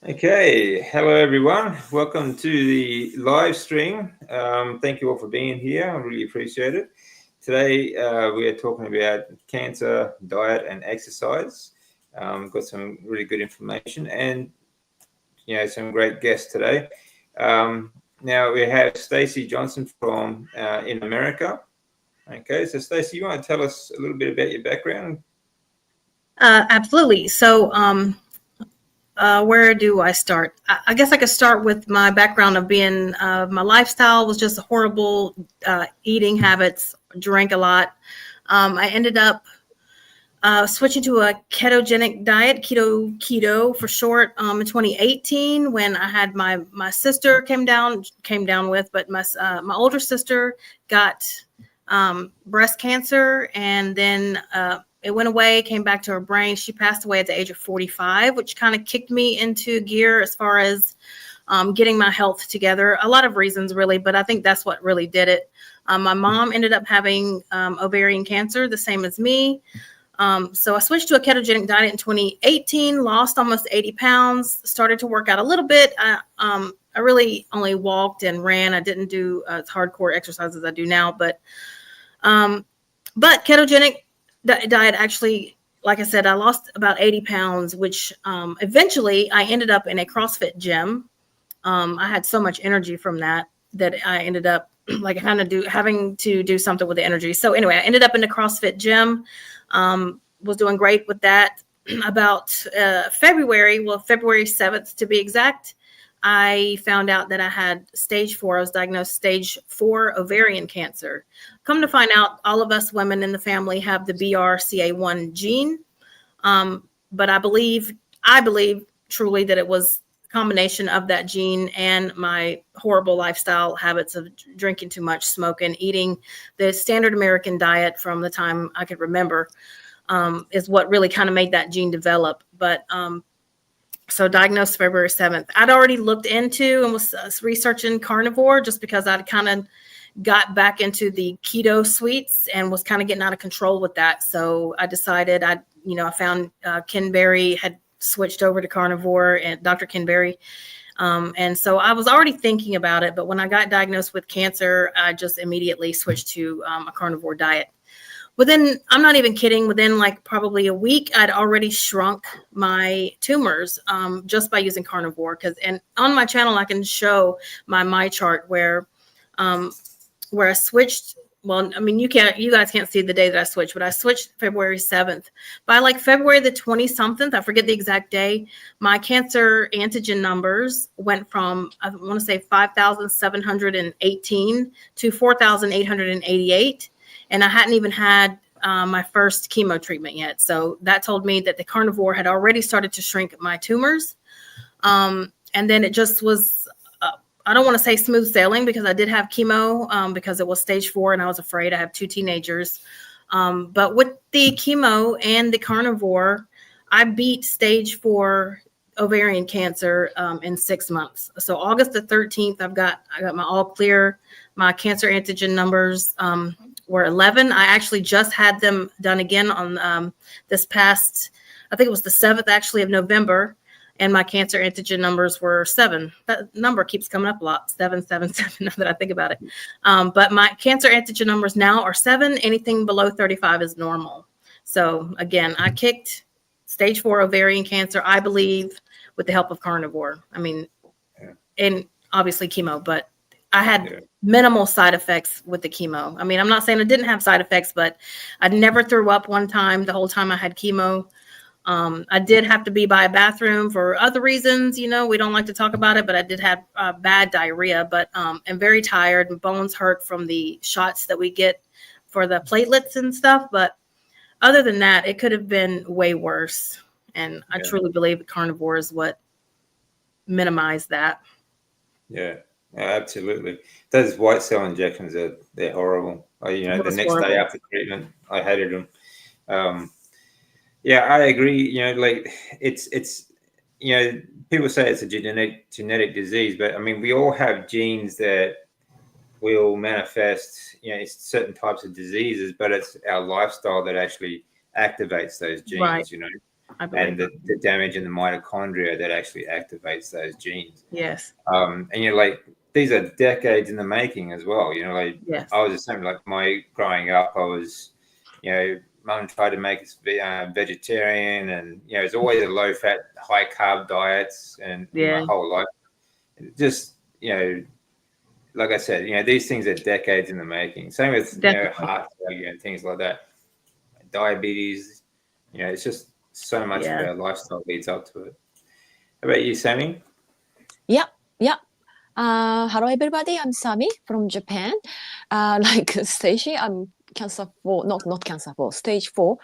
Okay, hello everyone. Welcome to the live stream. Thank you all for being here. I really appreciate it. Today we are talking about cancer, diet, and exercise. Got some really good information and some great guests today. Now we have Stacey Johnson from in America. Okay, so Stacey, you want to tell us a little bit about your background? Absolutely. Where do I start? I guess I could start with my background of being, my lifestyle was just horrible, eating habits, drank a lot. I ended up switching to a ketogenic diet, keto for short, in 2018 when I had my sister came down with, but my older sister got breast cancer, and then it went away, came back to her brain. She passed away at the age of 45, which kind of kicked me into gear as far as getting my health together. A lot of reasons, really, but I think that's what really did it. My mom ended up having ovarian cancer, the same as me. So I switched to a ketogenic diet in 2018, lost almost 80 pounds, started to work out a little bit. I really only walked and ran. I didn't do as hardcore exercise as I do now, but ketogenic diet actually, like I said, I lost about 80 pounds, which eventually I ended up in a CrossFit gym. I had so much energy from that I ended up having to do something with the energy. So anyway, I ended up in the CrossFit gym, was doing great with that. About February 7th to be exact, I found out that I had stage 4. I was diagnosed stage 4 ovarian cancer. Come to find out, all of us women in the family have the BRCA1 gene. But I believe truly that it was a combination of that gene and my horrible lifestyle habits of drinking too much, smoking, eating the standard American diet from the time I could remember, is what really kind of made that gene develop. But so diagnosed February 7th. I'd already looked into and was researching carnivore just because I'd kind of got back into the keto sweets and was kind of getting out of control with that. So I decided I found Ken Berry had switched over to carnivore, and Dr. Ken Berry. And so I was already thinking about it, but when I got diagnosed with cancer, I just immediately switched to a carnivore diet. I'm not even kidding, within like probably a week, I'd already shrunk my tumors just by using carnivore. And on my channel, I can show my chart where I switched. Well, I mean, you guys can't see the day that I switched, but I switched February 7th. By like February the 20-something, I forget the exact day, my cancer antigen numbers went from, I want to say 5,718 to 4,888. And I hadn't even had my first chemo treatment yet. So that told me that the carnivore had already started to shrink my tumors. And then it just was, I don't want to say smooth sailing, because I did have chemo because it was stage 4 and I was afraid. I have 2 teenagers. But with the chemo and the carnivore, I beat stage 4 ovarian cancer in 6 months. So August the 13th, I got my all clear. My cancer antigen numbers were 11. I actually just had them done again on this past, I think it was the 7th actually of November, and my cancer antigen numbers were 7. That number keeps coming up a lot, 777, now that I think about it. But my cancer antigen numbers now are 7. Anything below 35 is normal. So again, I kicked stage 4 ovarian cancer, I believe, with the help of carnivore. I mean, and obviously chemo, but I had minimal side effects with the chemo. I mean, I'm not saying I didn't have side effects, but I never threw up one time the whole time I had chemo. I did have to be by a bathroom for other reasons. We don't like to talk about it, but I did have bad diarrhea, but I'm very tired and bones hurt from the shots that we get for the platelets and stuff. But other than that, it could have been way worse. And I truly believe the carnivore is what minimized that. Yeah. Absolutely. Those white cell injections they're horrible. The next horrible. day after treatment, I hated them. I agree. It's people say it's a genetic disease, but I mean, we all have genes that will manifest, certain types of diseases, but it's our lifestyle that actually activates those genes. Right. I believe. and the damage in the mitochondria that actually activates those genes. Yes. And like these are decades in the making as well. Like Yes. I was the same. Like my growing up, I was, mum tried to make us vegetarian, and it's always a low fat, high carb diets, and my whole life, just like I said, these things are decades in the making. Same with heart failure and things like that, diabetes. It's just so much of our lifestyle leads up to it. How about you, Sami? Yeah. Hello, everybody. I'm Sami from Japan. Like Stacey, I'm cancer 4, not cancer 4, stage 4,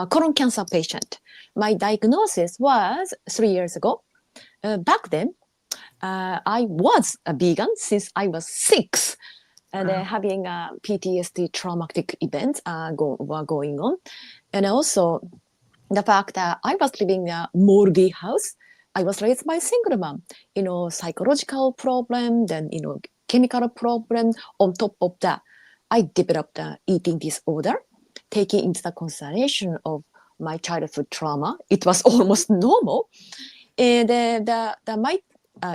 colon cancer patient. My diagnosis was 3 years ago. Back then, I was a vegan since I was 6. And having a PTSD traumatic events were going on. And also the fact that I was living in a moldy house. I was raised by a single mom, psychological problem, then, chemical problem. On top of that, I developed an eating disorder, taking into the consideration of my childhood trauma. It was almost normal. And my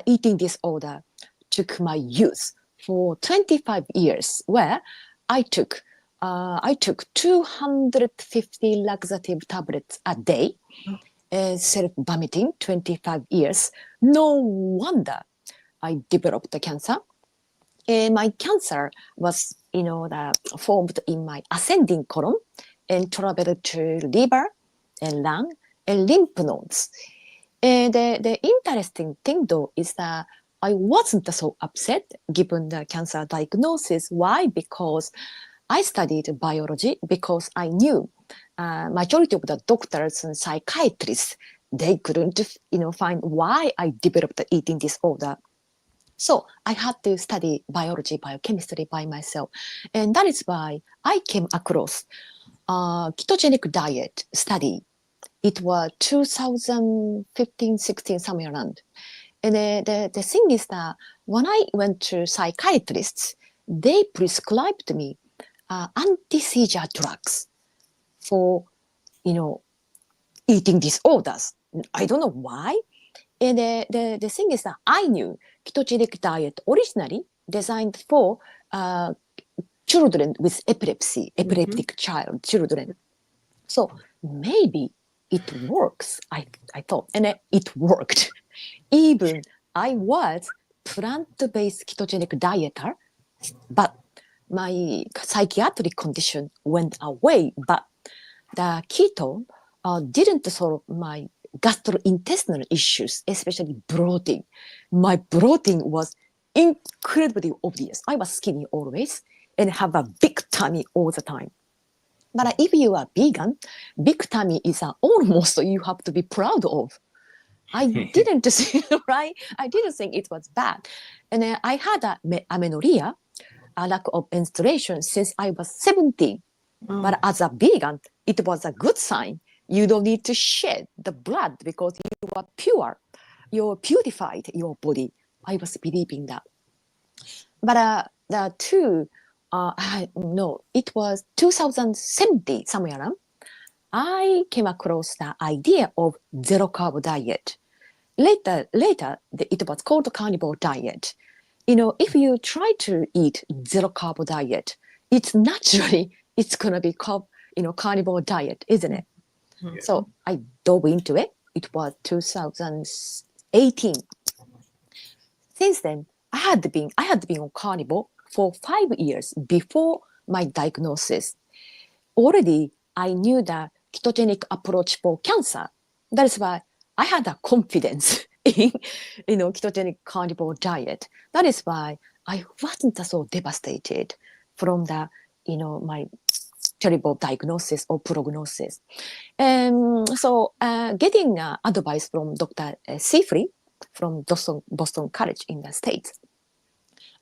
eating disorder took my youth for 25 years, where I took 250 laxative tablets a day. Self-vomiting 25 years. No wonder I developed the cancer. My cancer was, formed in my ascending colon and traveled to liver and lung and lymph nodes. The interesting thing, though, is that I wasn't so upset given the cancer diagnosis. Why? Because I studied biology, because I knew majority of the doctors and psychiatrists, they couldn't, find why I developed the eating disorder. So I had to study biology, biochemistry by myself. And that is why I came across ketogenic diet study. It was 2015, 16, somewhere around. And the thing is that when I went to psychiatrists, they prescribed me anti-seizure drugs for, eating disorders. I don't know why. And the thing is that I knew ketogenic diet originally designed for children with epilepsy, epileptic children. So maybe it works, I thought, and it worked. Even I was plant-based ketogenic dieter, but my psychiatric condition went away. But the keto didn't solve my gastrointestinal issues, especially bloating. My bloating was incredibly obvious. I was skinny always and have a big tummy all the time. But if you are vegan, big tummy is almost you have to be proud of. I didn't see, right? I didn't think it was bad. And I had amenorrhea, a lack of menstruation since I was 17. But as a vegan, it was a good sign. You don't need to shed the blood because you are pure. You're purified, your body. I was believing that. But it was 2017, somewhere around. I came across the idea of zero carb diet. Later, it was called carnivore diet. If you try to eat zero carb diet, it's gonna be carnivore diet, isn't it? Yeah. So I dove into it. It was 2018. Since then, I had been on carnivore for 5 years before my diagnosis. Already, I knew the ketogenic approach for cancer. That is why I had a confidence in, ketogenic carnivore diet. That is why I wasn't so devastated from the, my terrible diagnosis or prognosis. So getting advice from Dr. Seafree from Boston College in the States,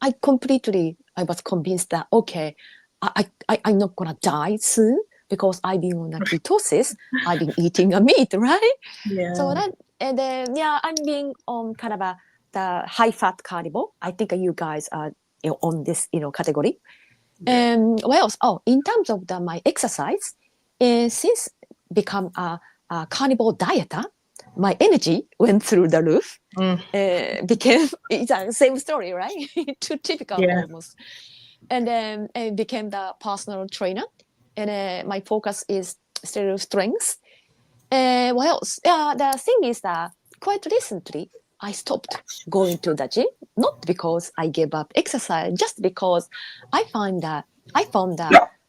I was convinced that, okay, I'm not going to die soon because I've been on a ketosis. I've been eating a meat, right? Yeah. So I'm being on kind of the high-fat carnivore. I think you guys are on this, category. What else? Oh, in terms of my exercise, since become a carnivore dieter, my energy went through the roof. Became it's the same story, right? Too typical almost. And then became the personal trainer. And my focus is still strength. What else? The thing is that quite recently I stopped going to the gym, not because I gave up exercise, just because I found that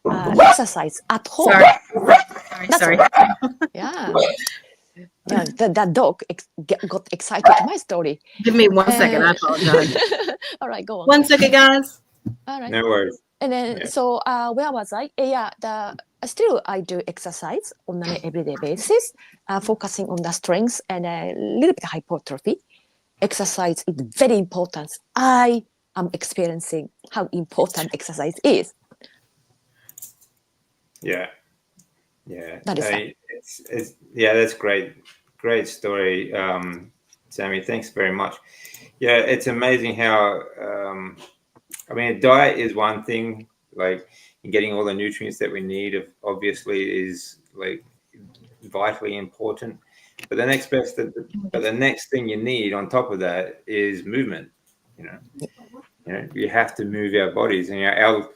exercise at home. Sorry. Yeah. Yeah, that dog got excited to my story. Give me 1 second. I apologize. All right, go on. 1 second, guys. All right. No worries. And then, so where was I? Still I do exercise on an everyday basis, focusing on the strength and a little bit hypertrophy. Exercise is very important. I am experiencing how important exercise is. Yeah. That is that's great story, Sami. Thanks very much. Yeah, it's amazing how diet is one thing, like getting all the nutrients that we need obviously is like vitally important, but the next thing you need on top of that is movement. You have to move our bodies, and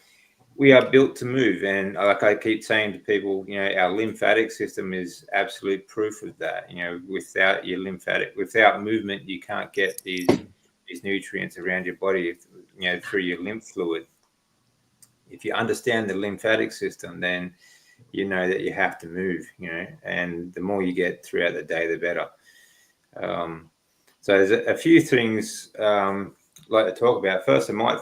we are built to move. And like I keep saying to people, our lymphatic system is absolute proof of that. Without movement, you can't get these nutrients around your body, through your lymph fluid. If you understand the lymphatic system, then you know that you have to move, and the more you get throughout the day, the better. So there's a few things I'd like to talk about. First, I might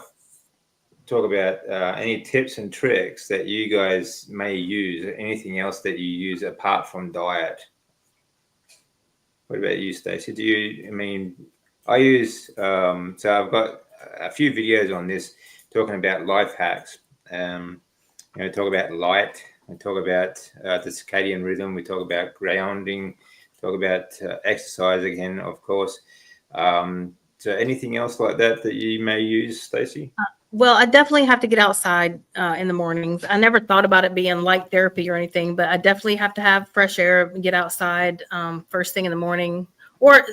talk about any tips and tricks that you guys may use, anything else that you use apart from diet. What about you, Stacey? I use, so I've got a few videos on this talking about life hacks. Talk about light, we talk about the circadian rhythm, we talk about grounding, talk about exercise again, of course. So anything else like that you may use, Stacey? Well, I definitely have to get outside in the mornings. I never thought about it being light therapy or anything, but I definitely have to have fresh air and get outside first thing in the morning, or,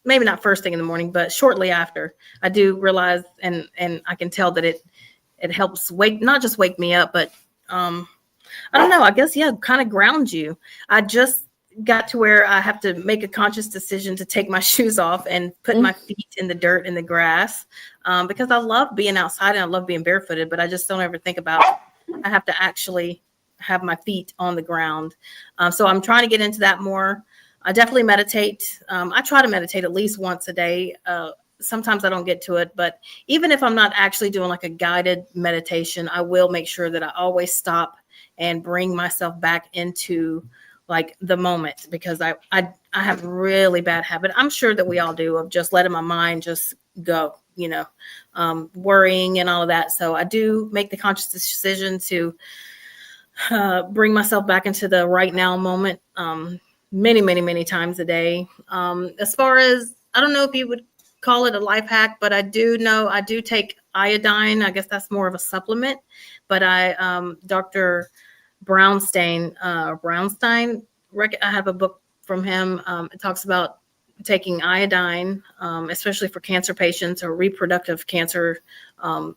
maybe not first thing in the morning, but shortly after. I do realize, and I can tell that it helps not just wake me up, but I don't know, I guess, kind of ground you. I just got to where I have to make a conscious decision to take my shoes off and put my feet in the dirt, in the grass, because I love being outside and I love being barefooted, but I just don't ever think about I have to actually have my feet on the ground. So I'm trying to get into that more. I definitely meditate. I try to meditate at least once a day. Sometimes I don't get to it, but even if I'm not actually doing like a guided meditation, I will make sure that I always stop and bring myself back into like the moment, because I have a really bad habit. I'm sure that we all do, of just letting my mind just go, worrying and all of that. So I do make the conscious decision to bring myself back into the right now moment many, many, many times a day. As far as, I don't know if you would call it a life hack, but I do know I do take iodine. I guess that's more of a supplement, but Dr. Brownstein, I have a book from him. It talks about taking iodine, especially for cancer patients or reproductive cancers, that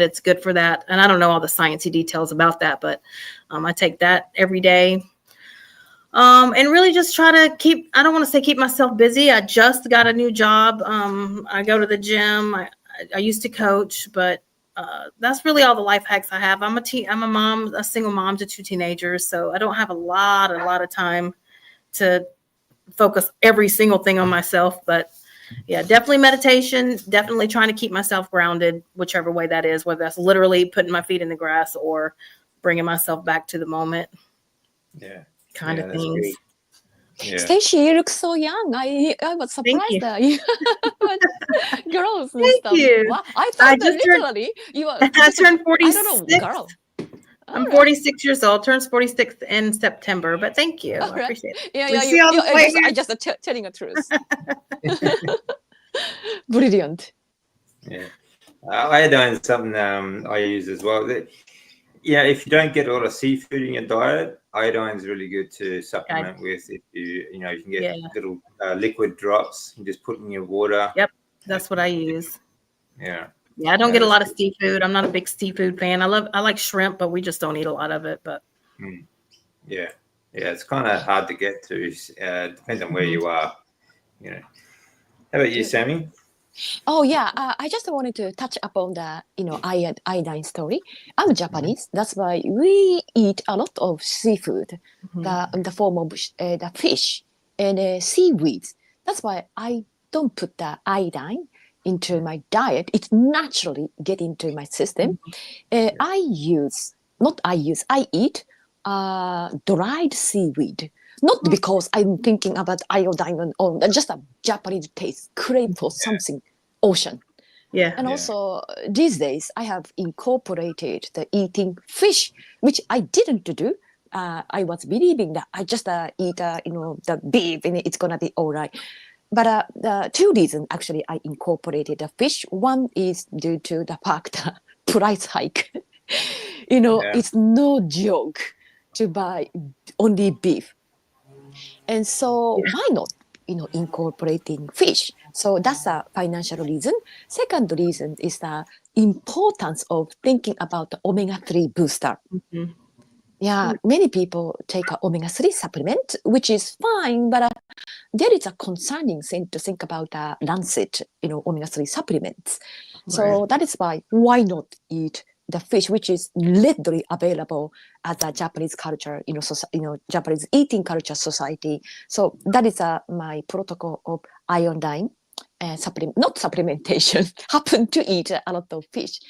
it's good for that. And I don't know all the sciencey details about that, but I take that every day. And really just try to I don't want to say keep myself busy. I just got a new job. I go to the gym. I used to coach, but that's really all the life hacks I have. I'm a mom, a single mom to 2 teenagers. So I don't have a lot of time to focus every single thing on myself, but yeah, definitely meditation, definitely trying to keep myself grounded, whichever way that is, whether that's literally putting my feet in the grass or bringing myself back to the moment. Yeah. Kind of things. Yeah. Stacey, you look so young. I was surprised that you girls and stuff. You. Wow. I thought that literally you are. I turned 46. I don't know, girl. I'm 46 years old. Turns 46 in September. But thank you. I appreciate it. Yeah. I just telling the truth. Brilliant. Yeah. Iodine is something I use as well. Yeah, if you don't get a lot of seafood in your diet, iodine is really good to supplement with. If you know, you can get little liquid drops and just put in your water. Yep, that's what I use. Yeah. Yeah, I don't get a lot of seafood. I'm not a big seafood fan. I like shrimp, but we just don't eat a lot of it. But yeah, it's kind of hard to get to. Depends on where you are. You know. How about you, Sami? Oh yeah, I just wanted to touch upon the iodine story. I'm Japanese, that's why we eat a lot of seafood, in the form of the fish and seaweeds. That's why I don't put the iodine into my diet. It naturally get into my system. I eat dried seaweed. Not because I'm thinking about iodine or just a Japanese taste, crave for something ocean. yeah, And also these days I have incorporated the eating fish, which I didn't do. I was believing that I just eat the beef and it's gonna be all right. But the two reasons actually I incorporated the fish. One is due to the fact that price hike. It's no joke to buy only beef. And so why not, incorporating fish? So that's a financial reason. Second reason is the importance of thinking about the omega-3 booster. Yeah, many people take an omega-3 supplement, which is fine, but there is a concerning thing to think about Lancet, omega-3 supplements. So that is why not eat the fish, which is readily available as a Japanese culture, Japanese eating culture society. So that is my protocol of iodine not supplementation. Happen to eat a lot of fish.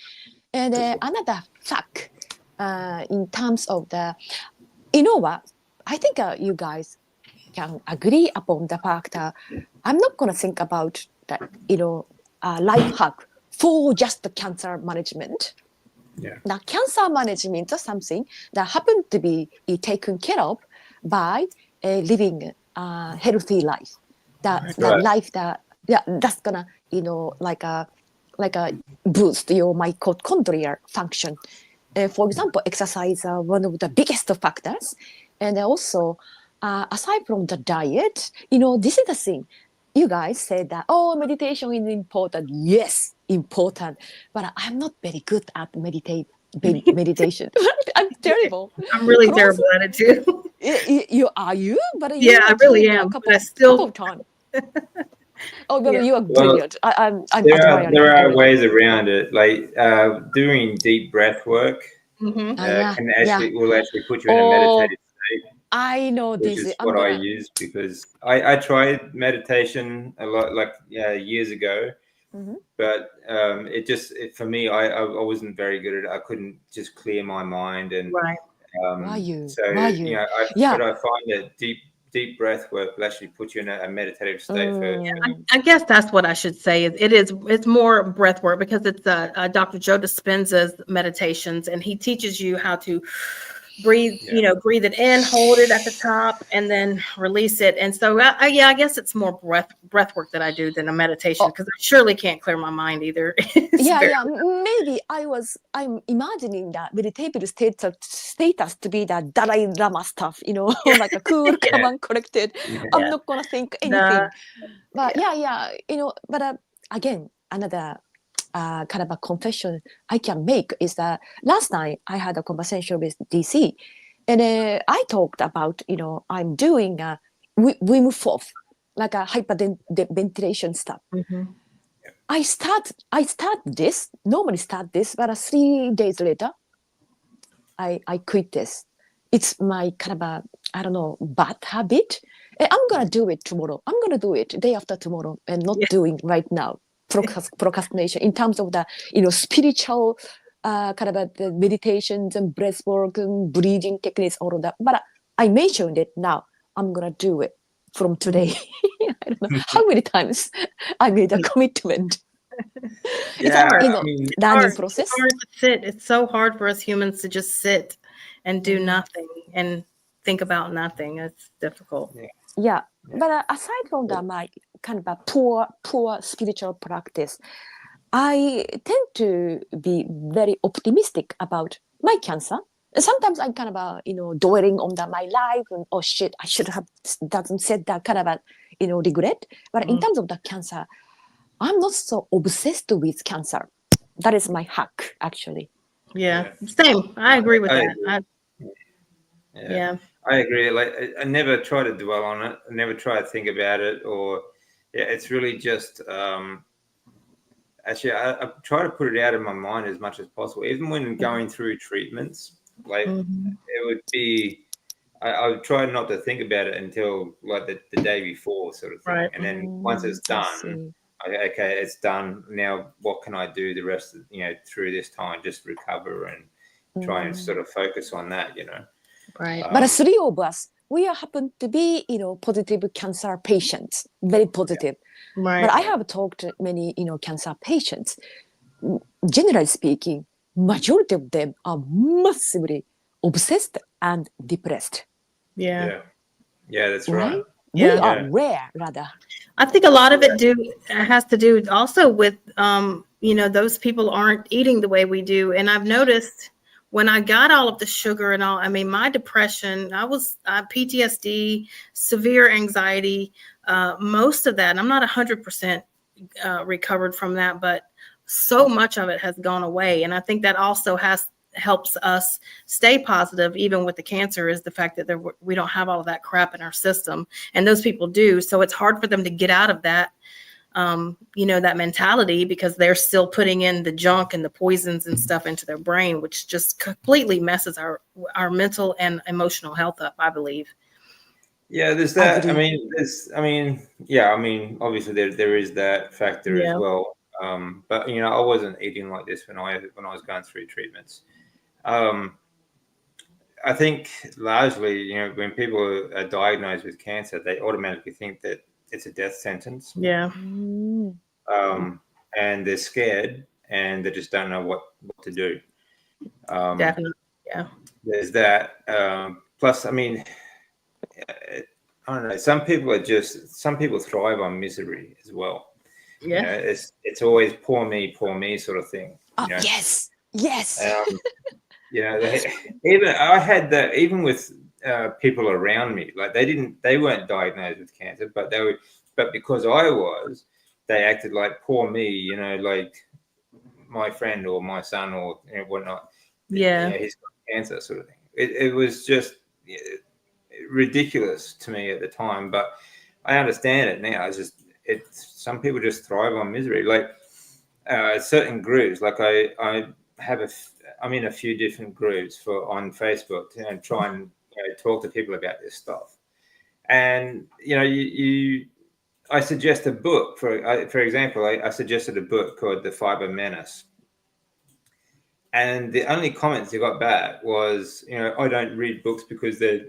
And another fact, in terms of what? I think you guys can agree upon the fact that I'm not going to think about the, life hack for just the cancer management. Yeah. Now, cancer management is something that happens to be taken care of by living a healthy life. That life that's gonna like a boost your mitochondrial function. For example, exercise are one of the biggest factors, and also aside from the diet, this is the thing. You guys said that meditation is important. Yes, important, but I'm not very good at meditation. I'm terrible. I'm really terrible at it too. You? But yeah, I really am. But I still. Time. But you are brilliant. I'm there are ways around it, like doing deep breath work. Can actually will actually put you in a meditative state. I know this. Which is what I use because I tried meditation a lot, like years ago, but for me, I wasn't very good at it. I couldn't just clear my mind and right. But I find that deep breath work will actually put you in a meditative state first. I guess that's what I should say. It's more breath work because it's Dr. Joe Dispenza's meditations, and he teaches you how to breathe, breathe it in, hold it at the top, and then release it. And so, I guess it's more breath work that I do than a meditation because I surely can't clear my mind either. Maybe I'm imagining that meditative status to be the Dalai Lama stuff, like a cool, calm, and collected. I'm not gonna think anything. But but again, another kind of a confession I can make is that last night I had a conversation with DC, and I talked about I'm doing Wim Hof, like a hyperventilation stuff. I normally start this, but 3 days later I quit this. It's my kind of bad habit. I'm gonna do it tomorrow. I'm gonna do it day after tomorrow, and not doing right now. Procrastination in terms of the spiritual kind of the meditations and breath work and breathing techniques, all of that. But I mentioned it now. I'm gonna do it from today. I don't know how many times I made a commitment. It's a learning process. It's hard to sit. It's so hard for us humans to just sit and do nothing and think about nothing. It's difficult. Yeah. But aside from that, my kind of a poor spiritual practice, I tend to be very optimistic about my cancer. Sometimes I'm kind of dwelling on my life and oh shit, I should have doesn't said that kind of regret. But in terms of the cancer, I'm not so obsessed with cancer. That is my hack, actually. Yeah. Same. I agree with that. Yeah. I agree. Like I never try to dwell on it. I never try to think about it, or it's really just actually I try to put it out of my mind as much as possible. Even when going through treatments, like it would be I would try not to think about it until like the day before, sort of thing. Right. And then once it's done, okay, it's done. Now what can I do the rest of through this time? Just recover and try and sort of focus on that, Right. But the three of us, we happen to be, positive cancer patients, very positive. Yeah. Right. But I have talked to many, cancer patients. Generally speaking, majority of them are massively obsessed and depressed. Yeah. Yeah, that's right. We are rare, rather. I think a lot of it has to do also with, those people aren't eating the way we do. And I've noticed when I got all of the sugar and all, I mean, my depression, I PTSD, severe anxiety, most of that, and I'm not 100% recovered from that, but so much of it has gone away. And I think that also helps us stay positive, even with the cancer, is the fact that we don't have all of that crap in our system, and those people do. So it's hard for them to get out of that, that mentality, because they're still putting in the junk and the poisons and stuff into their brain, which just completely messes our mental and emotional health up, I believe. Yeah, there's that. Obviously there is that factor as well. But I wasn't eating like this when I was going through treatments. I think largely, when people are diagnosed with cancer, they automatically think that it's a death sentence. Yeah. And they're scared and they just don't know what to do. Definitely. Yeah. There's that. Plus, I don't know. Some people thrive on misery as well. Yeah. It's always poor me sort of thing. Yes. Even I had that. Even with people around me, like they weren't diagnosed with cancer, but because I was, they acted like poor me. Like my friend or my son or whatnot. Yeah. He's got cancer, sort of thing. It was just ridiculous to me at the time, but I understand it now. Some people just thrive on misery. Like certain groups, like I'm in a few different groups on Facebook and try and talk to people about this stuff. And I suggest a book for example. I suggested a book called The Fiber Menace, and the only comments I got back was, I don't read books because they're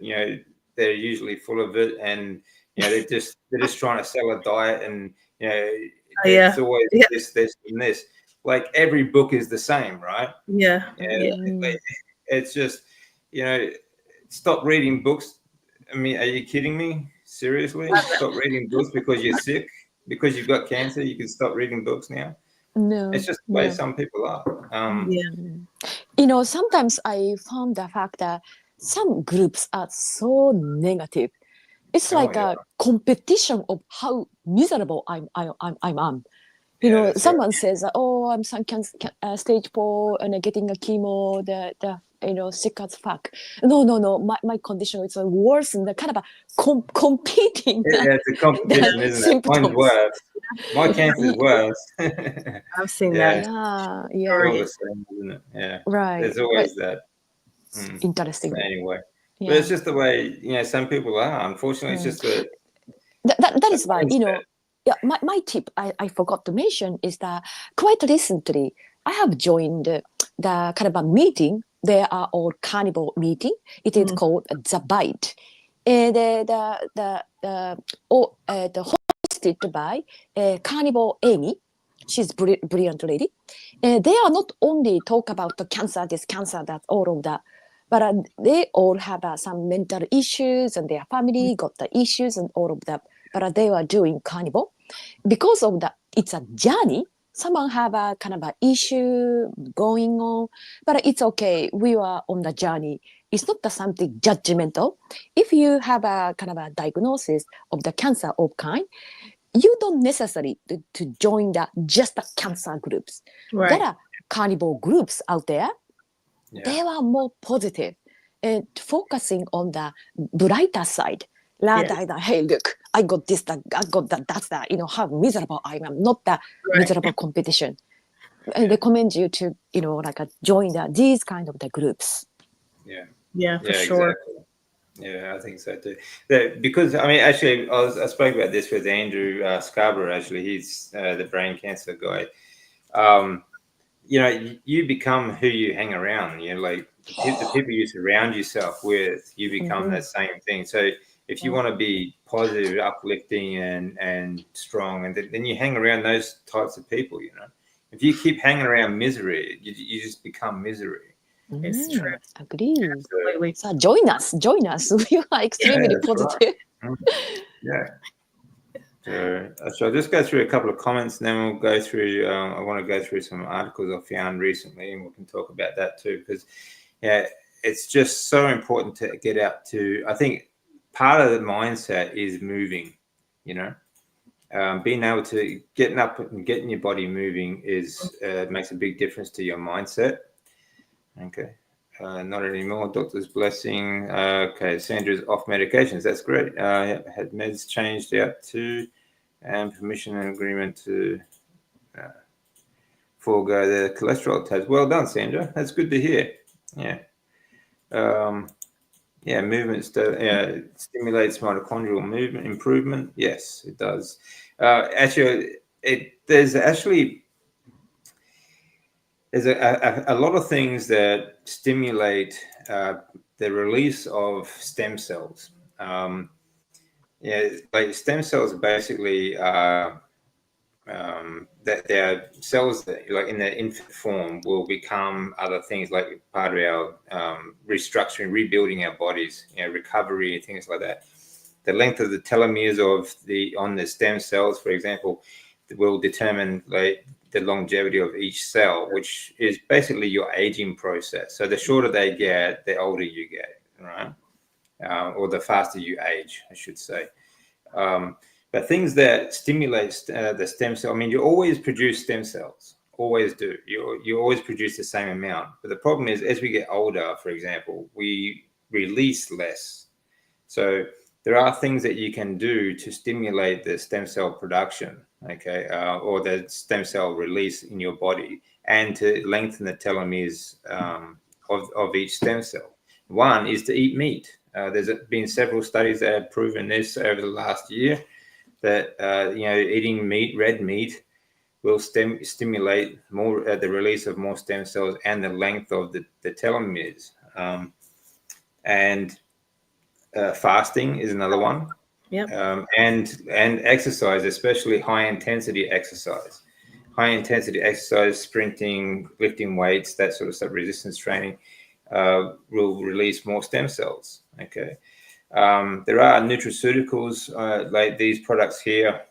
usually full of it, and they're just trying to sell a diet, and it's always this and this. Like every book is the same, right? Yeah. It's just, stop reading books. I mean, are you kidding me? Seriously? Stop reading books because you're sick, because you've got cancer. You can stop reading books now. No, it's just the way some people are. Sometimes I found the fact that some groups are so negative. It's like a competition of how miserable I'm. Someone says, "Oh, I'm stage 4 and getting a chemo. Sick as fuck." No. My condition is worse, and kind of a competing. It's a competition, isn't it? Mine's worse. My cancer is worse. I've seen that. Yeah. All the same, isn't it? Yeah. Right. There's always that. Interesting. So anyway, but it's just the way some people are. Unfortunately, it's just that is why my tip I forgot to mention is that quite recently I have joined the kind of a meeting. They are all Carnivore meeting. It is called The Bite. The hosted by Carnivore Amy. She's brilliant lady. They are not only talk about the cancer, this cancer, that all of that, but they all have some mental issues, and their family got the issues and all of that. But they are doing Carnivore because of that. It's a journey. someone have a kind of an issue going on, but it's okay. We are on the journey. It's not something judgmental. If you have a kind of a diagnosis of the cancer of kind, you don't necessarily to join just the cancer groups. Right. There are carnivore groups out there. Yeah. They are more positive and focusing on the brighter side rather Yes. than, hey, look, I got this, I got that, that's that, how miserable I am, not the Right. miserable competition. I recommend you to, join these kind of the groups. Yeah. Yeah, for sure. Exactly. Yeah, I think so too. Because I mean, actually, I spoke about this with Andrew Scarborough. Actually, he's the brain cancer guy. You become who you hang around. Like the people you surround yourself with, you become that same thing. So if you want to be positive, uplifting, and strong, and then you hang around those types of people. If you keep hanging around misery, you just become misery. It's true. Agree. Absolutely. So join us. We are extremely positive. Yeah. So I'll just go through a couple of comments, and then we'll go through. I want to go through some articles I found recently, and we can talk about that too. Because it's just so important to get out to. I think part of the mindset is moving. Being able to getting up and getting your body moving makes a big difference to your mindset. Okay. Not anymore. Doctor's blessing. Okay, Sandra's off medications. That's great. Had meds changed out to, and permission and agreement to forego the cholesterol test. Well done, Sandra. That's good to hear. Yeah. Movement stimulates mitochondrial movement improvement. Yes, it does. There's a lot of things that stimulate the release of stem cells. Like stem cells basically that they are cells that, like in their infant form, will become other things, like part of our restructuring, rebuilding our bodies, recovery, things like that. The length of the telomeres on the stem cells, for example, will determine like the longevity of each cell, which is basically your aging process. So the shorter they get, the older you get, right? Or the faster you age, I should say. But things that stimulate the stem cell, I mean, you always produce stem cells, always do. You always produce the same amount. But the problem is, as we get older, for example, we release less. So there are things that you can do to stimulate the stem cell production, okay, or the stem cell release in your body, and to lengthen the telomeres of each stem cell. One is to eat meat. There's been several studies that have proven this over the last year, that eating meat, red meat, will stimulate more the release of more stem cells and the length of the telomeres. And fasting is another one. Yep. And exercise, especially high intensity exercise. High intensity exercise, sprinting, lifting weights, that sort of stuff, resistance training, will release more stem cells. Okay. There are nutraceuticals like these products here.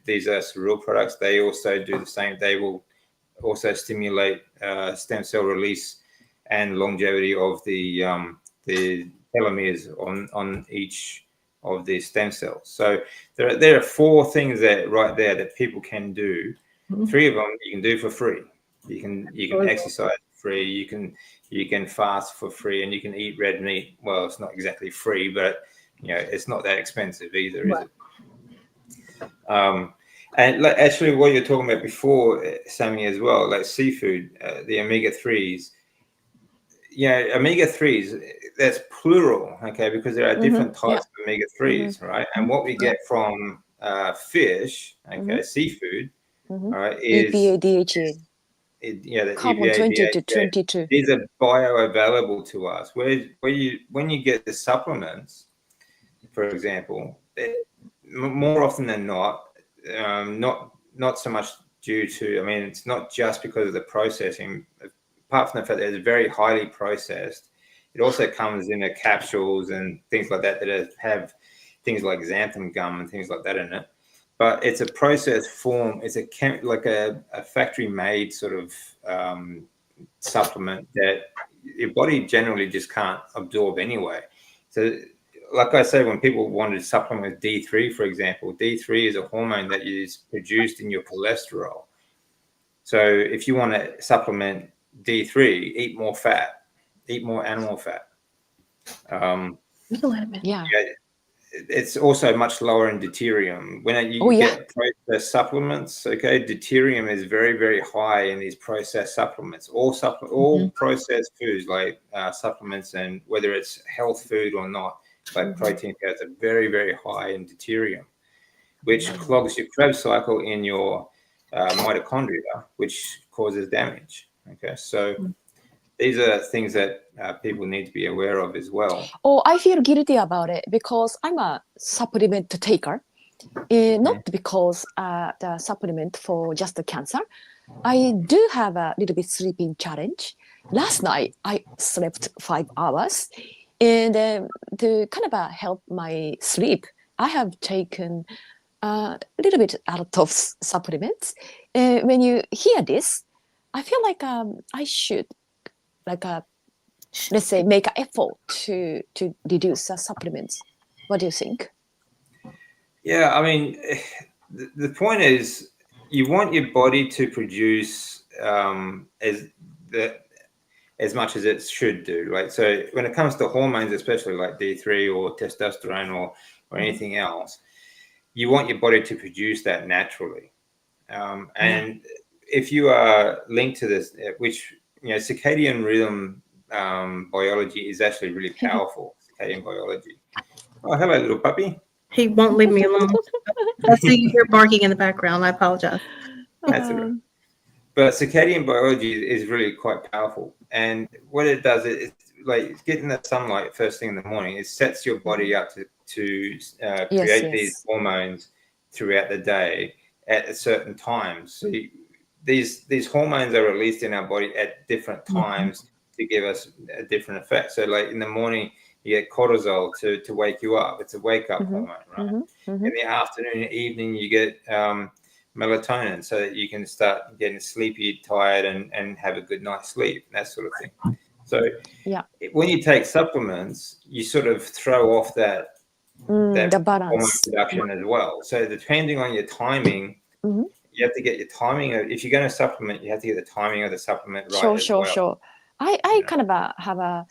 These are real products. They also do the same. They will also stimulate stem cell release and longevity of the telomeres on each of the stem cells. So there are 4 things that people can do. 3 of them you can do for free. You can exercise for free. You can fast for free, and you can eat red meat. Well, it's not exactly free, but it's not that expensive either, is it? And actually, what you're talking about before, Sami, as well, like seafood, the omega-3s. Omega-3s, that's plural, okay, because there are different types of omega-3s, right? And what we get from fish, okay, seafood, all right, is EPA, DHA. The Carbon EPA, 20 DHA, to 22. these are bioavailable to us. When you get the supplements, for example, more often than not so much due to, I mean, it's not just because of the processing. Apart from the fact that it's very highly processed, it also comes in capsules and things like that have things like xanthan gum and things like that in it. but it's a processed form. It's like a factory-made sort of supplement that your body generally just can't absorb anyway. So, like I say, when people want to supplement with D3, for example, D3 is a hormone that is produced in your cholesterol. So if you want to supplement D3, eat more fat, eat more animal fat. Yeah. It's also much lower in deuterium. When you get processed supplements, okay, deuterium is very, very high in these processed supplements. All processed foods, like supplements, and whether it's health food or not, like protein powders, are very, very high in deuterium, which clogs your Krebs cycle in your mitochondria, which causes damage. Okay, so these are things that people need to be aware of as well. Oh, I feel guilty about it because I'm a supplement taker. Not because the supplement for just the cancer. I do have a little bit sleeping challenge. Last night I slept 5 hours, and to kind of help my sleep, I have taken a little bit out of supplements. When you hear this, I feel like I should let's say make an effort to reduce supplements. What do you think? Yeah, I mean, the point is you want your body to produce as much as it should do. Like, so when it comes to hormones, especially like D3 or testosterone or anything else, you want your body to produce that naturally. And if you are linked to this, which, circadian rhythm biology is actually really powerful. Circadian biology. Oh, hello, little puppy. He won't leave me alone. I see you here barking in the background. I apologize. That's all right. But circadian biology is really quite powerful. And what it does is, like, getting the sunlight first thing in the morning, it sets your body up to create these hormones throughout the day at certain times. So these hormones are released in our body at different times to give us a different effect. So, like, in the morning, you get cortisol to wake you up. It's a wake-up hormone, right? In the afternoon and evening, you get melatonin, so that you can start getting sleepy, tired, and have a good night's sleep, that sort of thing. So when you take supplements, you sort of throw off that the balance hormone production as well. So depending on your timing, you have to get your timing. If you're going to supplement, you have to get the timing of the supplement right as well. Sure. I kind of have a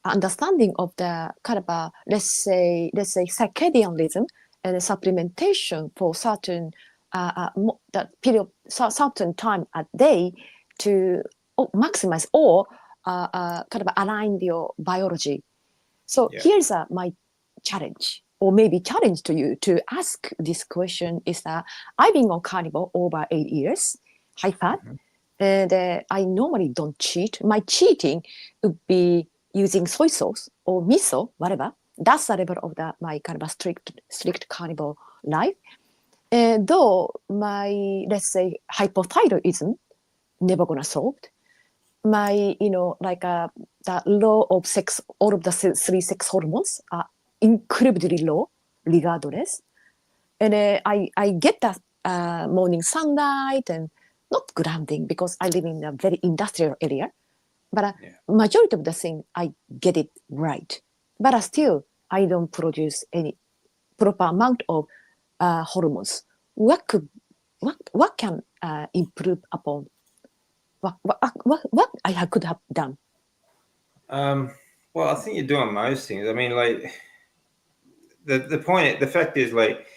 understanding of the kind of let's say circadian rhythm and supplementation for certain that period, certain time a day to maximize or kind of align your biology. So here's my challenge, or maybe challenge to you to ask this question is that I've been on Carnivore over 8 years, high fat, and I normally don't cheat. My cheating would be using soy sauce or miso, whatever. That's the level of my kind of a strict carnivore life. Though my, let's say, hypothyroidism never gonna solved. My, the low of sex, all of the 3 sex hormones are incredibly low, regardless. And I get that morning sunlight and not grounding because I live in a very industrial area. But majority of the thing, I get it right. But still, I don't produce any proper amount of hormones. What can improve upon? What I could have done? Well, I think you're doing most things. I mean, like, the fact is, like,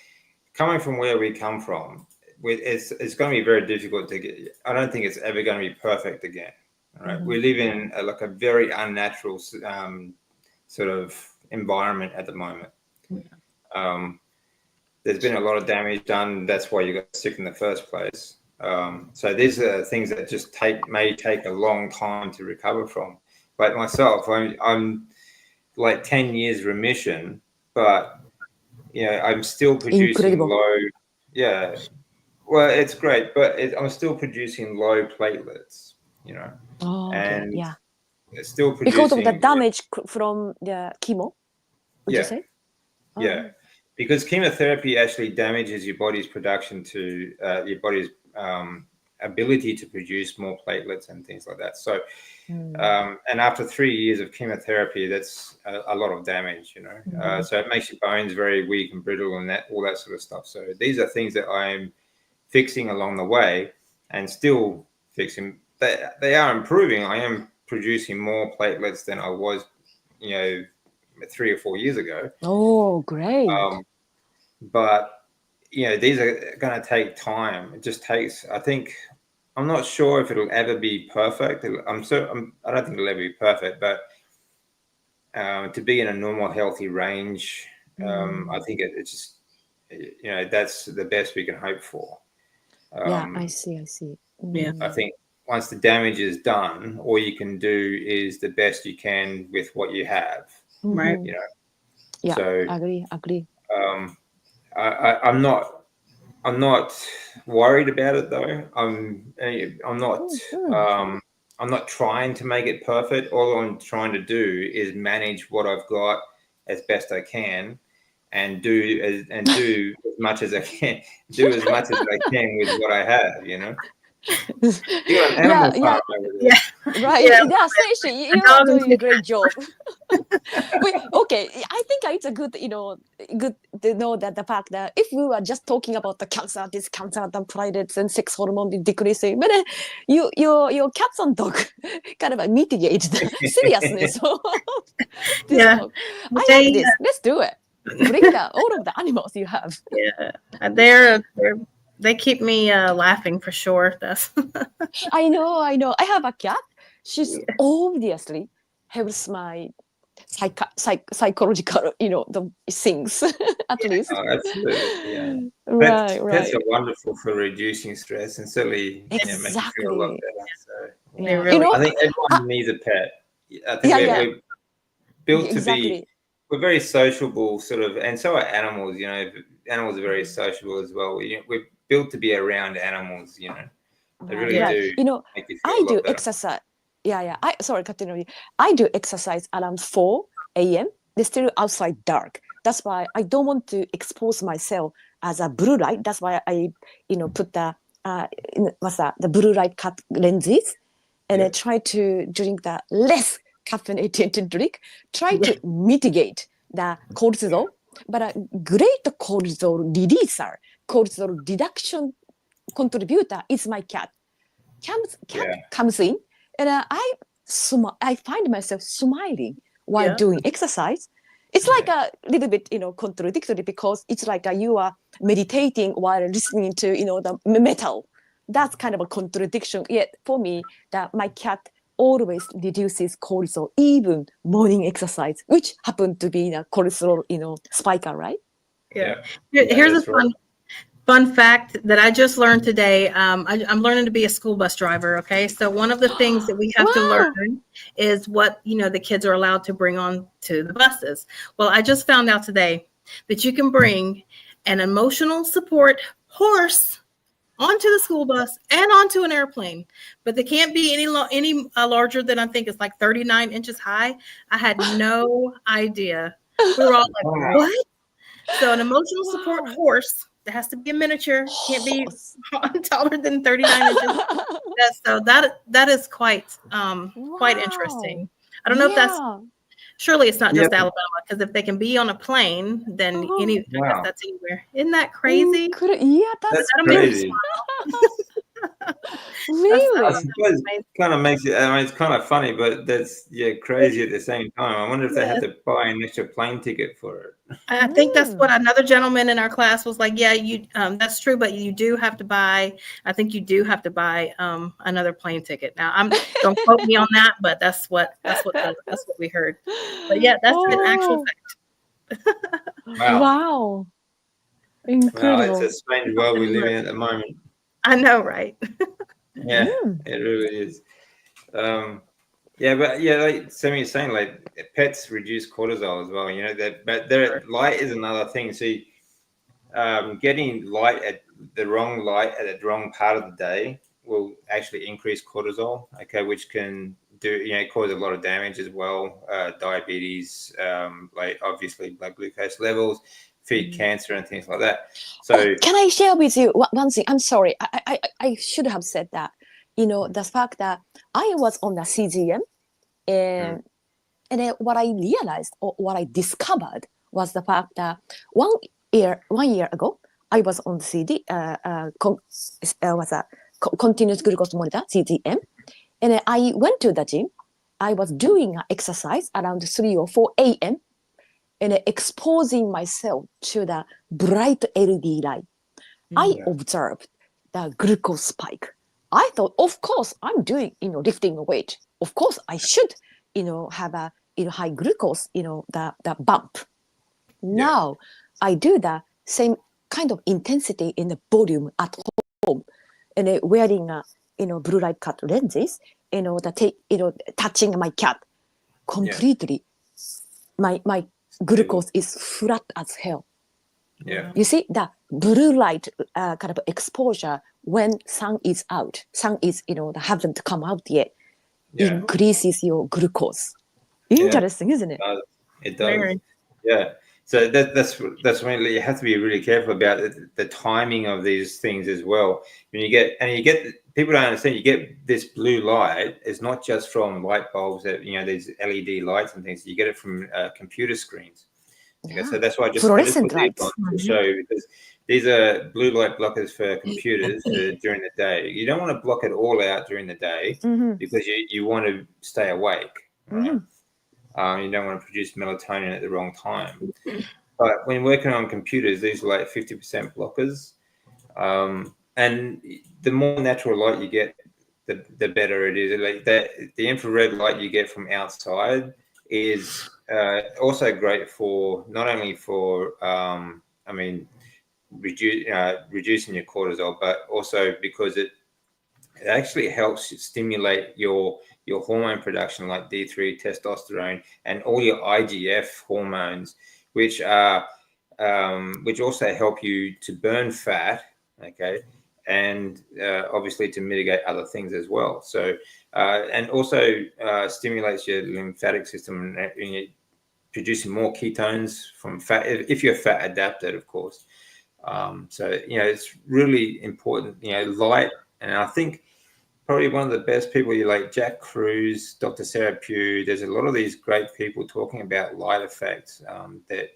coming from where we come from, it's going to be very difficult to get. I don't think it's ever going to be perfect again. Right? We live in a very unnatural sort of environment at the moment. There's been a lot of damage done. That's why you got sick in the first place. So these are things that just may take a long time to recover from. But myself, I'm like 10 years remission, but I'm still producing low. Yeah, well, it's great, but I'm still producing low platelets. And it's still producing because of the damage from the chemo. Would you say? Yeah. because chemotherapy actually damages your body's production to your body's ability to produce more platelets and things like that. So, and after 3 years of chemotherapy, that's a lot of damage, So it makes your bones very weak and brittle and all that sort of stuff. So these are things that I'm fixing along the way and still fixing. They are improving. I am producing more platelets than I was, 3 or 4 years ago. Oh, great. But these are going to take time. It just takes, I think, I'm not sure if it'll ever be perfect. I don't think it'll ever be perfect, but to be in a normal, healthy range, I think it's just, that's the best we can hope for. Yeah, I see. Yeah. I think once the damage is done, all you can do is the best you can with what you have. Right. Yeah, So agree. I'm not worried about it though. I'm not trying to make it perfect. All I'm trying to do is manage what I've got as best I can, and do as much as I can. Do as much as I can with what I have. You're an animal farm over there. Right. Yeah, Stacey, you are doing a great job. But, okay, I think it's a good, good to know that the fact that if we were just talking about the cancer, this cancer, the platelets and sex hormone decreasing, but your cats and dog kind of mitigate the seriousness of this talk. I like this. Let's do it. Bring all of the animals you have. Yeah, they keep me laughing for sure. That's I know. I have a cat. She's obviously helps my psychological, the things at least. Oh, absolutely, yeah. Right. Pets are wonderful for reducing stress and certainly make you feel a lot better. So I think everyone needs a pet. I think we're built to be. We're very sociable, sort of, and so are animals. Animals are very sociable as well. We're built to be around animals. They really do. Make you feel I do better. exercise. Continue. I do exercise around 4 a.m. It's still outside dark. That's why I don't want to expose myself as a blue light. That's why I, put the blue light cut lenses, and I try to drink the less caffeinated drink. Try to mitigate the cortisol, but a great cortisol releaser, cortisol reduction contributor is my cat. Cat comes in. And I find myself smiling while doing exercise. It's like a little bit, contradictory, because it's like you are meditating while listening to, the metal. That's kind of a contradiction. Yet for me, that my cat always reduces cortisol, even morning exercise, which happened to be a cortisol, spiker, right? Yeah. Here's a fun fact that I just learned today. I'm learning to be a school bus driver. Okay. So one of the things that we have to learn is what, the kids are allowed to bring on to the buses. Well, I just found out today that you can bring an emotional support horse onto the school bus and onto an airplane, but they can't be any larger than, I think it's like 39 inches high. I had no idea. We were all like, what? So an emotional support horse, that has to be a miniature, can't be taller than 39 inches. So that is quite interesting. I don't know if that's, surely it's not just Alabama, because if they can be on a plane, then I guess that's anywhere. Isn't that crazy? That's crazy. Really? I suppose it kind of makes it, it's kind of funny, but that's crazy at the same time. I wonder if they have to buy an extra plane ticket for it. I think that's what another gentleman in our class was like. Yeah, that's true, but you do have to buy. I think you do have to buy another plane ticket. Now, don't quote me on that, but that's what we heard. But yeah, that's an actual fact. Wow. Incredible. It's a strange world we live in at the moment. I know, right? Yeah, it really is. But like Sami is saying, like pets reduce cortisol as well. But light is another thing. See, getting light at the wrong part of the day will actually increase cortisol. Okay, which can cause a lot of damage as well. Diabetes, like obviously blood glucose levels, feed cancer and things like that. So can I share with you one thing? I'm sorry. I should have said that. The fact that I was on the CGM, and then what I realized or what I discovered was the fact that 1 year ago, I was on the continuous glucose monitor, CGM, and then I went to the gym. I was doing exercise around 3 or 4 a.m. and exposing myself to the bright LED light. I observed the glucose spike. I thought, of course, I'm doing, lifting weight. Of course, I should, have a high glucose, the bump. Now, I do the same kind of intensity in the volume at home, and wearing blue light cut lenses, touching my cat completely. My glucose is flat as hell. Yeah. You see the blue light kind of exposure when sun is out. Sun is haven't come out yet. Increases your glucose. Interesting, isn't it? It does. Very. Yeah. So that's when you have to be really careful about the timing of these things as well. When you get people don't understand, you get this blue light. It's not just from light bulbs that these LED lights and things. You get it from computer screens. Okay, so that's why I just fluorescent put these lights on to show, because these are blue light blockers for computers during the day. You don't want to block it all out during the day because you want to stay awake. Right? You don't want to produce melatonin at the wrong time. But when working on computers, these are like 50% blockers. And the more natural light you get, the better it is. Like the infrared light you get from outside is also great for not only for reducing your cortisol, but also because it actually helps stimulate your hormone production, like D3, testosterone, and all your IGF hormones, which also help you to burn fat, okay, and obviously to mitigate other things as well. So and also stimulates your lymphatic system and producing more ketones from fat, if you're fat adapted, of course. So it's really important, light. And I think probably one of the best people, you like Jack Cruz, Dr. Sarah Pugh. There's a lot of these great people talking about light effects that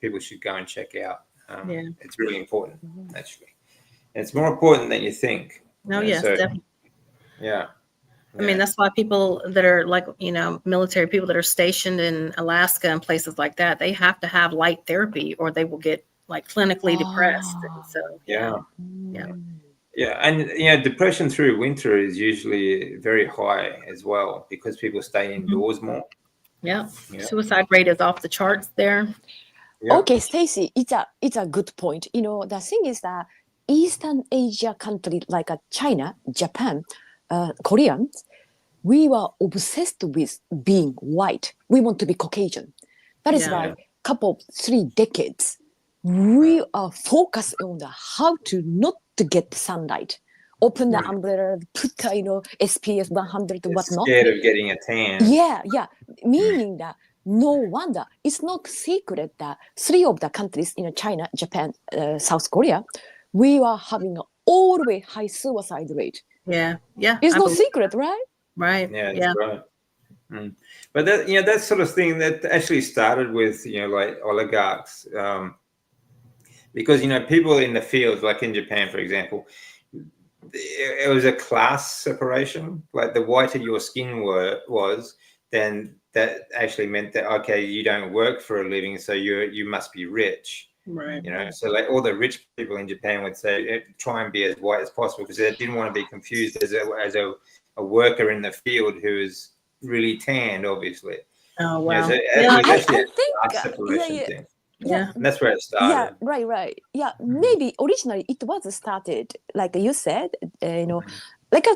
people should go and check out. It's really important, actually. And it's more important than you think. Yes, definitely. Yeah. I mean, that's why people that are like, military people that are stationed in Alaska and places like that, they have to have light therapy or they will get like clinically depressed. And so, yeah. And depression through winter is usually very high as well because people stay indoors more. Yeah. Suicide rate is off the charts there. Okay, Stacy, it's a good point. The thing is that Eastern Asia country like China, Japan, Koreans, we were obsessed with being white. We want to be Caucasian. That is why 3 decades we are focused on how to not to get sunlight. Open the umbrella, put SPF 100 and whatnot. Scared of getting a tan. Yeah. Meaning that no wonder it's not secret that 3 of the countries, China, Japan, South Korea, we were having an all the way high suicide rate. Yeah. It's no secret, right? Right. Yeah, that's right. But that sort of thing that actually started with like oligarchs, because people in the fields, like in Japan, for example, it was a class separation. Like the whiter your skin was, then that actually meant that okay, you don't work for a living, so you must be rich. Right. So like all the rich people in Japan would say try and be as white as possible because they didn't want to be confused as a worker in the field who is really tanned, obviously. Oh wow! I think thing. Yeah, and that's where it started. Yeah, right. Yeah, maybe originally it was started like you said, like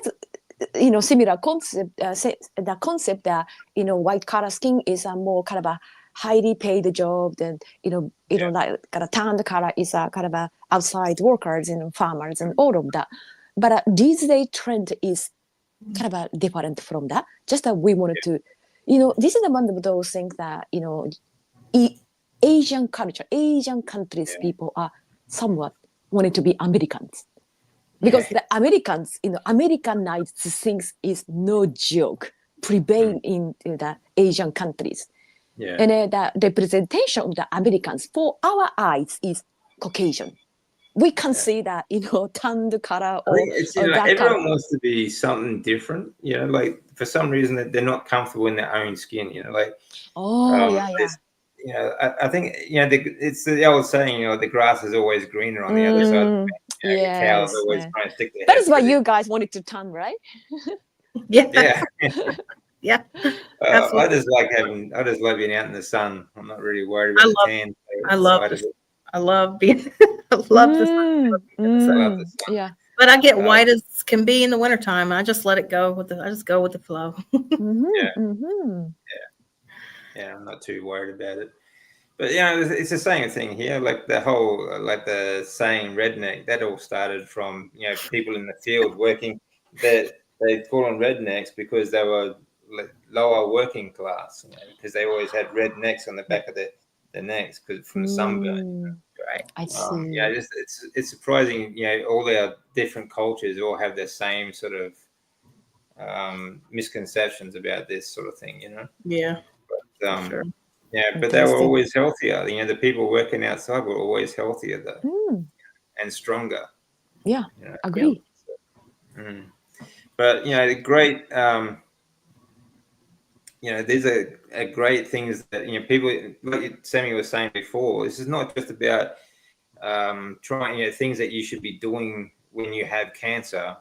a similar concept. The concept that white collar skin is a more kind of a highly paid job than like kind of tanned color is a kind of a outside workers and farmers and all of that. But these days trend is kind of a different from that. Just that we wanted to, this is one of those things that Asian culture, Asian countries, people are somewhat wanted to be Americans. Because the Americans, Americanized things is no joke, prevail in the Asian countries. Yeah. And the representation of the Americans for our eyes is Caucasian. We can see that, tanned color I or think it's, that everyone color. wants to be something different, like for some reason that they're not comfortable in their own skin, like, I think, it's the old saying, the grass is always greener on the other side of the fence. The cows always trying to stick their That head is why through you guys wanted to tan, right? Yeah. Yeah. I just like being out in the sun. I'm not really worried about the tan. I love being, I love the sun. I love the sun. Yeah. But I get white as can be in the wintertime. I just let it go I just go with the flow. Yeah, I'm not too worried about it. But it's the same thing here. Like the whole, like the saying redneck, that all started from people in the field working. That they call them rednecks because they were lower working class. Because they always had red necks on the back of their necks because from the sunburn. Right. I see. It's surprising. All our different cultures all have the same sort of misconceptions about this sort of thing. Yeah. But, sure. Yeah, but they were always healthier. The people working outside were always healthier though, and stronger. Yeah, agree. But the great, these are great things that people, like Sammy was saying before. This is not just about trying things that you should be doing when you have cancer.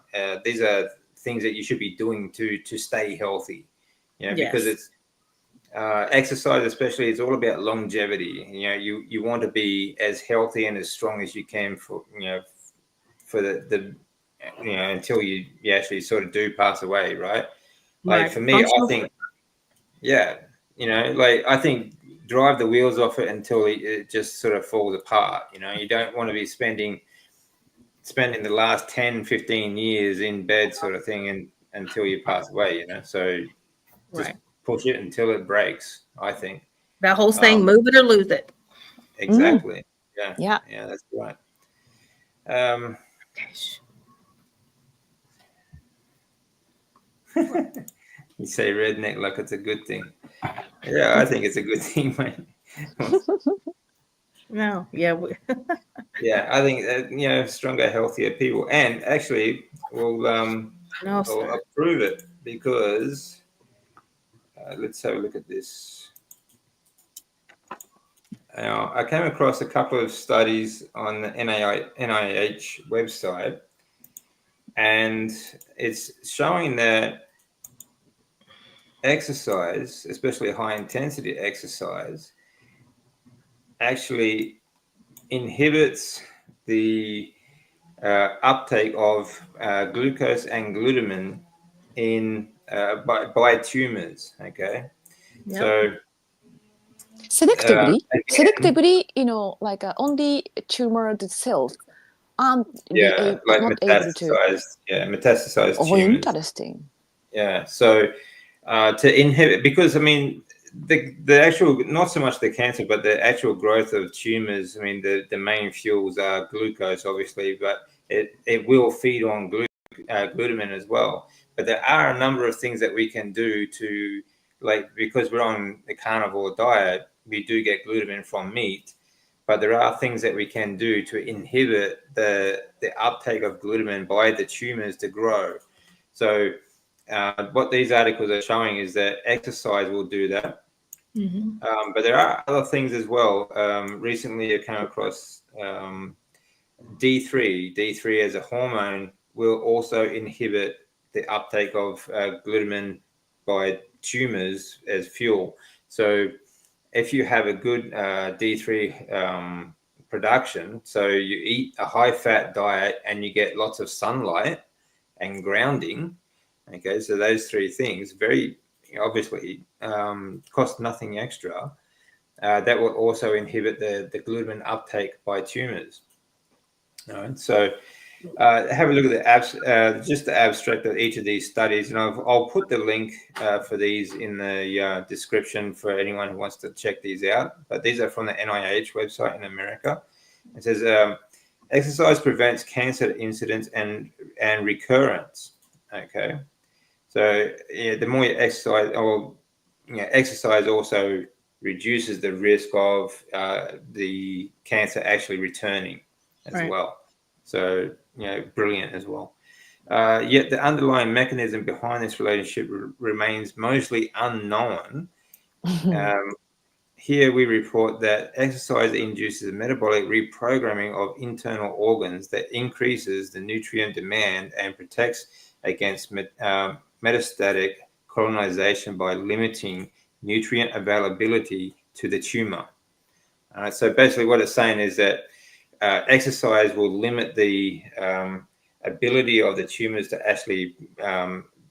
These are things that you should be doing to stay healthy. Because it's. Exercise, especially, it's all about longevity. You want to be as healthy and as strong as you can for the until you actually sort of do pass away, right? Like for me, I think, I think drive the wheels off it until it just sort of falls apart. You don't want to be spending the last 10, 15 years in bed sort of thing and until you pass away. So just push it until it breaks, I think. That whole saying, move it or lose it. Exactly. Yeah, that's right. You say redneck like it's a good thing. Yeah, I think it's a good thing, mate. No, yeah. Yeah, I think stronger, healthier people, and actually will approve it because let's have a look at this. Now, I came across a couple of studies on the NIH website, and it's showing that exercise, especially high-intensity exercise, actually inhibits the uptake of glucose and glutamine by tumors. Okay, so selectively, like only tumor cells aren't like not able to. Metastasized Oh, tumors. Interesting. Yeah, so to inhibit, because the actual, not so much the cancer, but the actual growth of tumors. The main fuels are glucose, obviously, but it will feed on glutamine as well. But there are a number of things that we can do to, because we're on the carnivore diet, we do get glutamine from meat, but there are things that we can do to inhibit the uptake of glutamine by the tumors to grow. So what these articles are showing is that exercise will do that. But there are other things as well. Recently, I came across D3. D3 as a hormone will also inhibit the uptake of glutamine by tumors as fuel. So if you have a good D3 production, so you eat a high-fat diet and you get lots of sunlight and grounding, okay, so those three things very obviously cost nothing extra. That will also inhibit the glutamine uptake by tumors. All right, so have a look at just the abstract of each of these studies, and I'll put the link for these in the description for anyone who wants to check these out. But these are from the NIH website in America. It says exercise prevents cancer incidence and recurrence. Okay, so the more you exercise, exercise also reduces the risk of the cancer actually returning as well. So, brilliant as well. Yet the underlying mechanism behind this relationship remains mostly unknown. Here we report that exercise induces a metabolic reprogramming of internal organs that increases the nutrient demand and protects against metastatic colonization by limiting nutrient availability to the tumor. So basically what it's saying is that exercise will limit the ability of the tumors to actually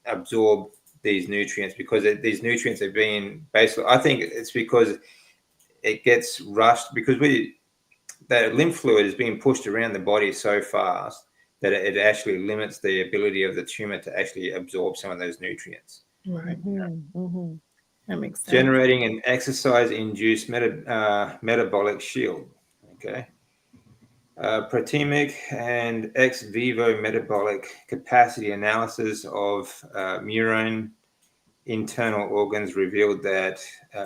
absorb these nutrients, because these nutrients are being basically, I think it's because it gets rushed, because the lymph fluid is being pushed around the body so fast that it actually limits the ability of the tumor to actually absorb some of those nutrients. Right. That makes sense. Generating an exercise-induced metabolic shield. Okay. Protemic and ex vivo metabolic capacity analysis of murine internal organs revealed that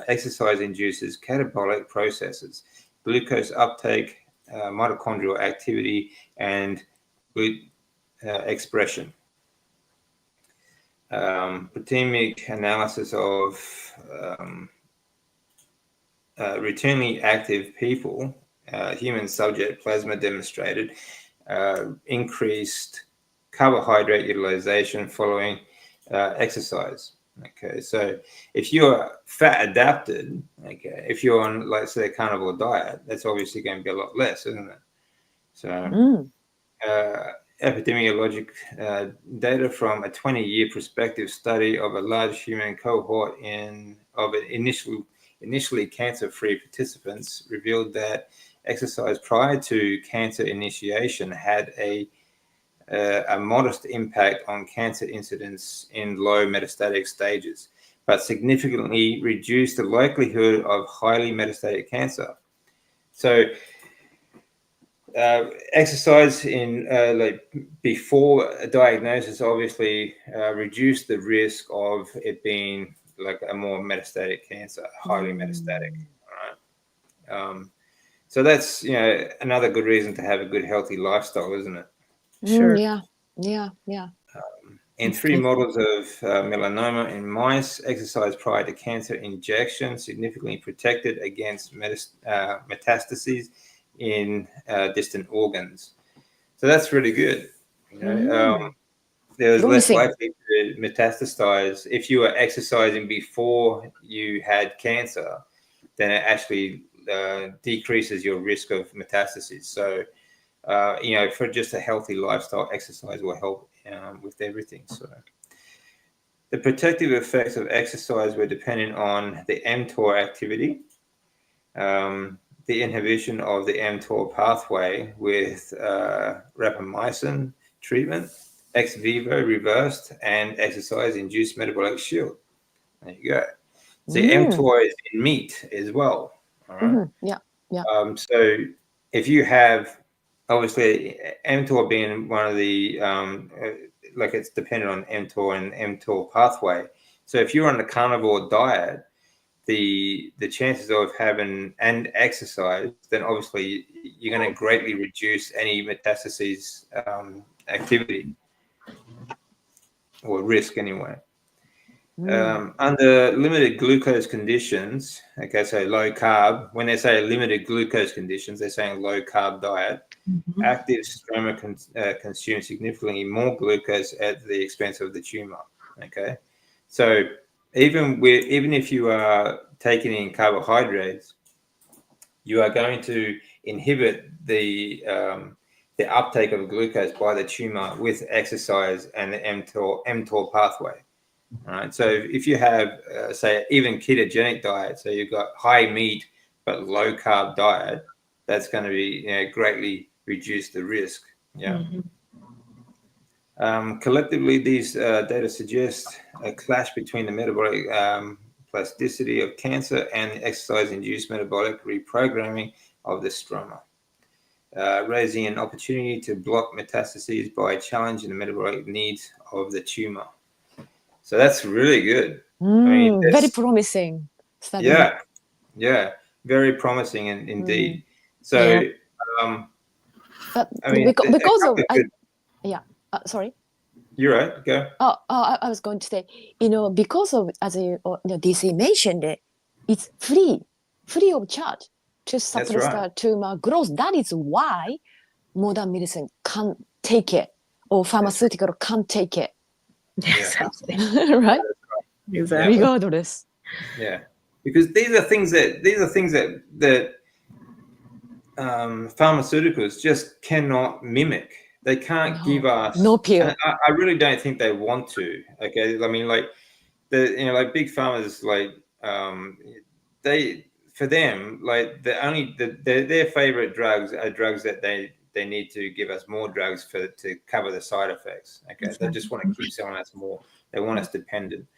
exercise induces catabolic processes, glucose uptake, mitochondrial activity, and expression. Protemic analysis of routinely active people, human subject plasma demonstrated increased carbohydrate utilization following exercise. Okay, so if you're fat adapted, if you're on, let's say, a carnivore diet, that's obviously going to be a lot less, isn't it? So epidemiologic data from a 20-year prospective study of a large human cohort of initially cancer-free participants revealed that exercise prior to cancer initiation had a modest impact on cancer incidence in low metastatic stages, but significantly reduced the likelihood of highly metastatic cancer. So exercise in before a diagnosis obviously reduced the risk of it being like a more metastatic cancer, highly metastatic. All right. So that's another good reason to have a good healthy lifestyle, isn't it? Sure. Yeah. In 3 models of melanoma in mice, exercise prior to cancer injection significantly protected against metastases in distant organs. So that's really good. There was less likely to metastasize if you were exercising before you had cancer. Then it actually decreases your risk of metastases. So for just a healthy lifestyle, exercise will help with everything. So the protective effects of exercise were dependent on the mTOR activity, the inhibition of the mTOR pathway with rapamycin treatment, ex vivo reversed, and exercise-induced metabolic shield. There you go. So mTOR is in meat as well. All right. So if you have, obviously, mTOR being one of the it's dependent on mTOR and mTOR pathway. So if you're on a carnivore diet, the chances of having and exercise, then obviously you're going to greatly reduce any metastases activity or risk anyway. Under limited glucose conditions, so low carb, when they say limited glucose conditions, they're saying low carb diet. Active stroma consume significantly more glucose at the expense of the tumor. Okay, so even if you are taking in carbohydrates, you are going to inhibit the uptake of glucose by the tumor with exercise and the mTOR pathway. All right. So if you have, say, even ketogenic diet, so you've got high meat but low carb diet, that's going to be greatly reduce the risk. Yeah. Collectively, these data suggest a clash between the metabolic plasticity of cancer and the exercise-induced metabolic reprogramming of the stroma, raising an opportunity to block metastases by challenging the metabolic needs of the tumor. So that's really good. Very promising study. Yeah, very promising indeed. So, but I mean, because of sorry. You're right. Go. I was going to say, because of, as DC mentioned, it's free of charge to suppress the tumor growth. That is why modern medicine can't take it, or pharmaceutical can't take it. Exactly. Right? Exactly. Regardless. Yeah, because these are things that pharmaceuticals just cannot mimic. They can't give us. No pill. I really don't think they want to. Okay, I mean, like like big pharmas, like for them, like their favorite drugs are drugs that they need to give us more drugs to cover the side effects. Okay, they just want to keep selling us more. They want us dependent.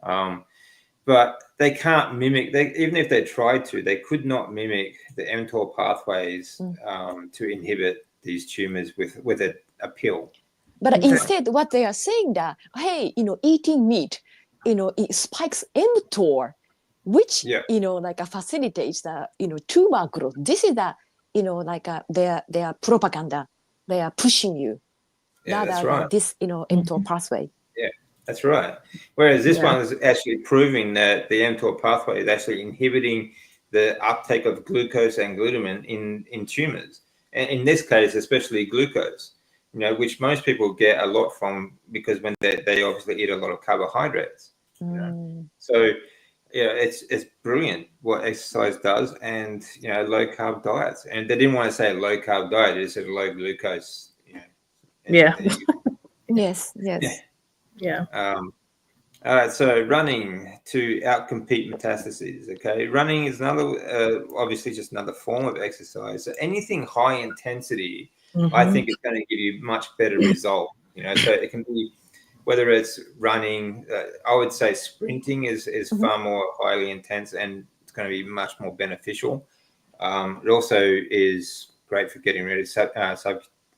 But they can't mimic. Even if they tried to, they could not mimic the mTOR pathways to inhibit these tumors with a pill. But instead, what they are saying that, hey, eating meat, it spikes mTOR, which facilitates the tumor growth. This is the their propaganda. They are pushing you. Yeah, that's right. This mTOR pathway. Yeah, that's right. Whereas this one is actually proving that the mTOR pathway is actually inhibiting the uptake of glucose and glutamine in tumors, and in this case, especially glucose. Which most people get a lot from, because when they obviously eat a lot of carbohydrates. So it's brilliant what exercise does, and low carb diets. And they didn't want to say low carb diet; they said low glucose. Yes. Yeah. All right, so running to outcompete metastases. Okay, running is another, obviously, just another form of exercise. So anything high intensity, I think, is going to give you much better result. So it can be, whether it's running, I would say sprinting is far more highly intense, and it's going to be much more beneficial. It also is great for getting rid of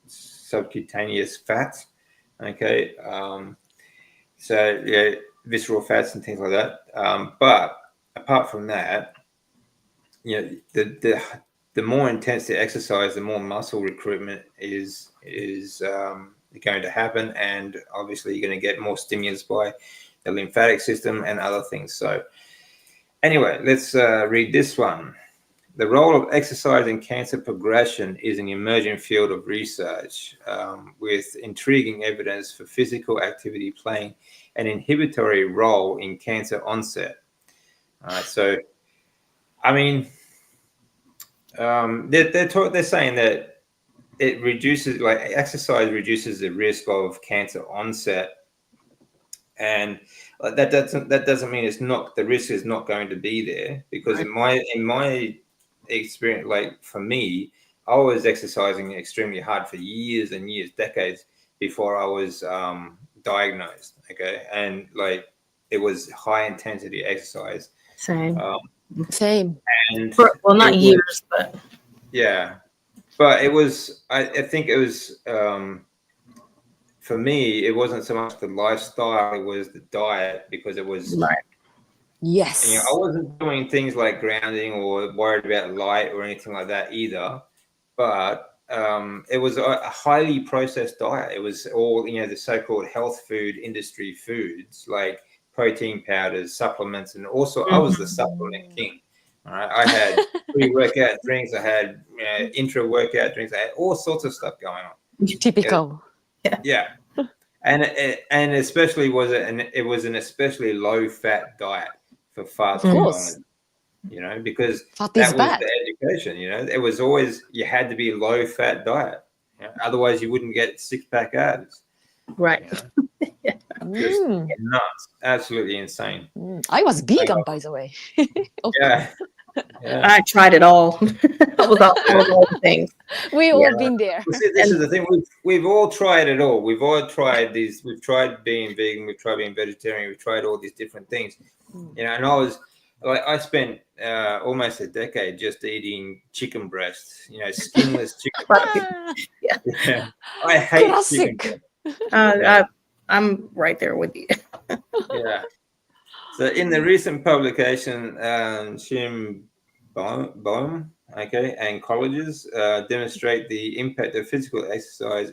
subcutaneous fats. Okay. So visceral fats and things like that. But apart from that, the more intense the exercise, the more muscle recruitment is going to happen, and obviously you're going to get more stimulus by the lymphatic system and other things. So anyway, let's read this one. The role of exercise in cancer progression is an emerging field of research with intriguing evidence for physical activity playing an inhibitory role in cancer onset. So, I mean, they're saying that it reduces, like, exercise reduces the risk of cancer onset, and that doesn't mean it's not, the risk is not going to be there, because in my experience, like for me, I was exercising extremely hard for years and years, decades before I was diagnosed. Okay, and like it was high intensity exercise. Same. And not years, but yeah, but it was. I think it was. For me, it wasn't so much the lifestyle; it was the diet, because it was. Right. Yes. I wasn't doing things like grounding or worried about light or anything like that either. But it was a highly processed diet. It was all, the so-called health food industry foods, like protein powders, supplements, and also I was the supplement king. All right, I had pre-workout drinks, I had intra-workout drinks, I had all sorts of stuff going on. Typical. Yeah. And especially it was an especially low-fat diet for far too long, because fat that is was bad. the education. It was always, you had to be a low-fat diet, otherwise you wouldn't get six-pack abs. Right. Just nuts, absolutely insane. I was vegan, by the way. Yeah, Yeah. I tried it all. I was all the things. We Yeah. all been there. Well, see, this is the thing. We've all tried it all. We've all tried these. We've tried being vegan. We've tried being vegetarian. We've tried all these different things. You know, and I spent almost a decade just eating chicken breasts. You know, skinless chicken breasts. Yeah. I hate chicken breast. I'm right there with you. Yeah. So in the recent publication, Shim Bohm, and colleges demonstrate the impact of physical exercise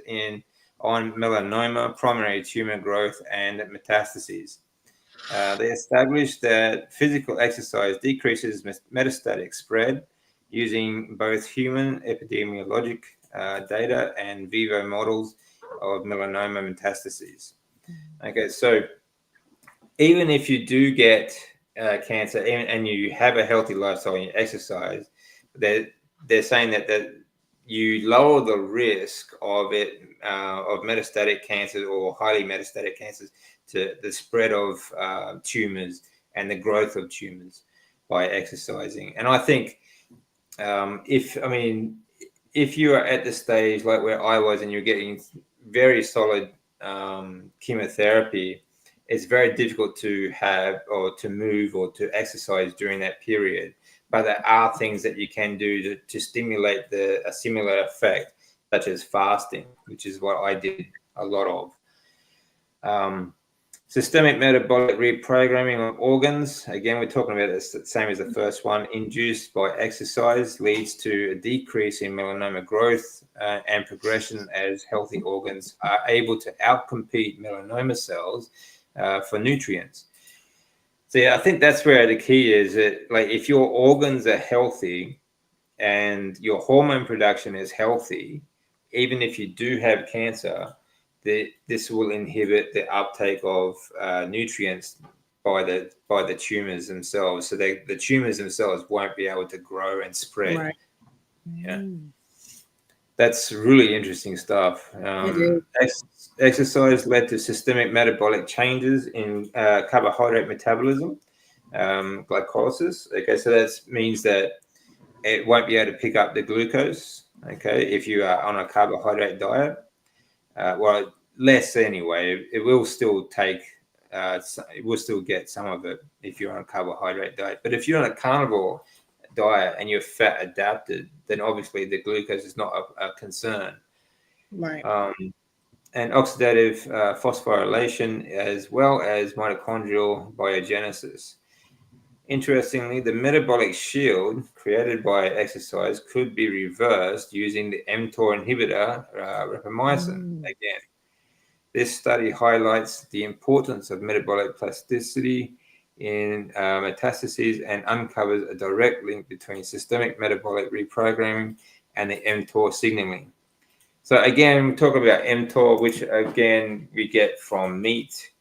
on melanoma, primary tumor growth, and metastases. They established that physical exercise decreases metastatic spread using both human epidemiologic data and vivo models of melanoma metastases. Okay, so even if you do get cancer and you have a healthy lifestyle and you exercise, they're saying that you lower the risk of it of metastatic cancer or highly metastatic cancers to the spread of tumors and the growth of tumors by exercising. And I think if you are at the stage like where I was and you're getting very solid chemotherapy, it's very difficult to have or to move or to exercise during that period. But there are things that you can do to stimulate a similar effect, such as fasting, which is what I did a lot of. Systemic metabolic reprogramming of organs. Again, we're talking about this the same as the first one. Induced by exercise leads to a decrease in melanoma growth and progression as healthy organs are able to outcompete melanoma cells for nutrients. So yeah, I think that's where the key is. That like if your organs are healthy and your hormone production is healthy, even if you do have cancer, this will inhibit the uptake of nutrients by the tumors themselves. So the tumors themselves won't be able to grow and spread. Right. Yeah. That's really interesting stuff. Exercise led to systemic metabolic changes in carbohydrate metabolism, glycolysis. Okay, so that means that it won't be able to pick up the glucose. Okay, if you are on a carbohydrate diet, well, less anyway. It will still take. It will still get some of it if you're on a carbohydrate diet. But if you're on a carnivore diet and you're fat adapted, then obviously the glucose is not a concern. Right. And oxidative phosphorylation as well as mitochondrial biogenesis. Interestingly, the metabolic shield created by exercise could be reversed using the mTOR inhibitor, rapamycin. Again, this study highlights the importance of metabolic plasticity in metastases and uncovers a direct link between systemic metabolic reprogramming and the mTOR signaling. So again, we talk about mTOR, which again we get from meat.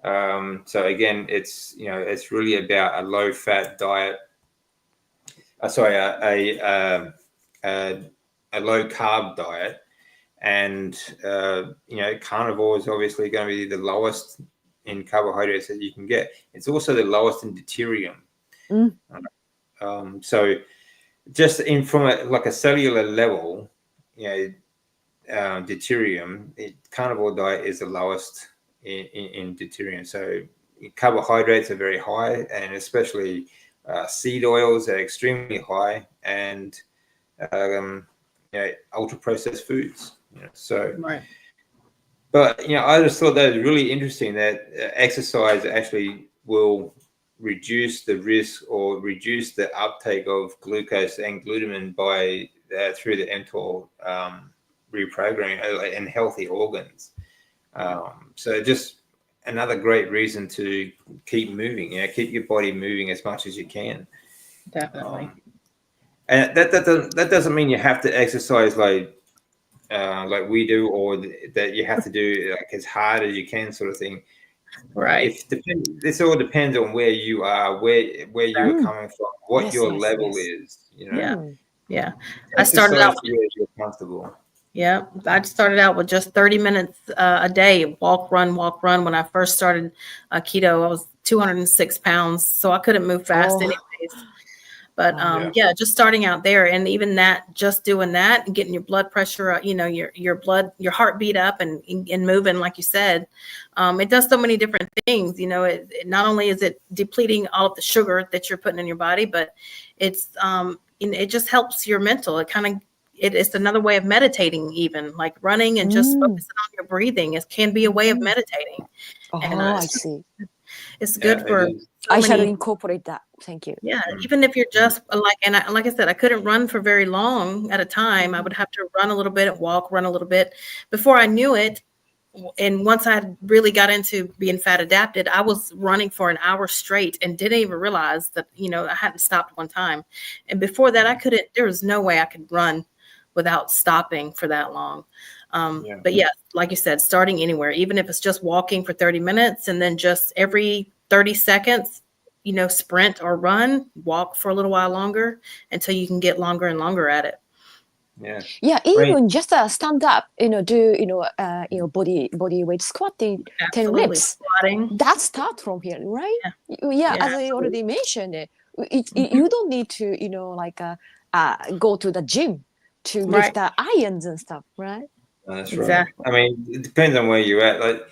So again, it's really about a low-fat diet. A low-carb diet, and carnivore is obviously going to be the lowest in carbohydrates that you can get. It's also the lowest in deuterium. So just from a cellular level, deuterium, carnivore diet is the lowest in deuterium. So carbohydrates are very high, and especially seed oils are extremely high, and ultra processed foods. So Right. But I just thought that was really interesting that exercise actually will reduce the risk or reduce the uptake of glucose and glutamine by through the mTOR reprogramming in healthy organs. So just another great reason to keep moving. Keep your body moving as much as you can. Definitely. And that doesn't mean you have to exercise like we do, or that you have to do like as hard as you can, sort of thing. Right. This all depends on where you are, where you are coming from, what your level is. Yeah. I started out where you're comfortable. Yeah, I started out with just 30 minutes a day, walk, run. When I first started keto, I was 206 pounds, so I couldn't move fast anyways. But Yeah. just starting out there, and even that, just doing that and getting your blood pressure up, your heartbeat up and moving, like you said, it does so many different things. It not only is it depleting all of the sugar that you're putting in your body, but it's it just helps your mental. It's another way of meditating, even like running and just focusing on your breathing. It can be a way of meditating. And I see. it's good for. I shall incorporate that. Thank you. Yeah, even if you're just like I said, I couldn't run for very long at a time. I would have to run a little bit, run a little bit before I knew it. And once I really got into being fat adapted, I was running for an hour straight and didn't even realize that, I hadn't stopped one time. And before that, there was no way I could run without stopping for that long. But yeah, like you said, starting anywhere, even if it's just walking for 30 minutes and then just every 30 seconds, sprint or run, walk for a little while longer until you can get longer and longer at it. Yeah, even just stand up, do body weight squatting, 10 reps. Squatting. That start from here, right? Yeah, as I already mentioned, you don't need to go to the gym to lift the irons and stuff, right? That's exactly. Right. I mean, it depends on where you're at. Like,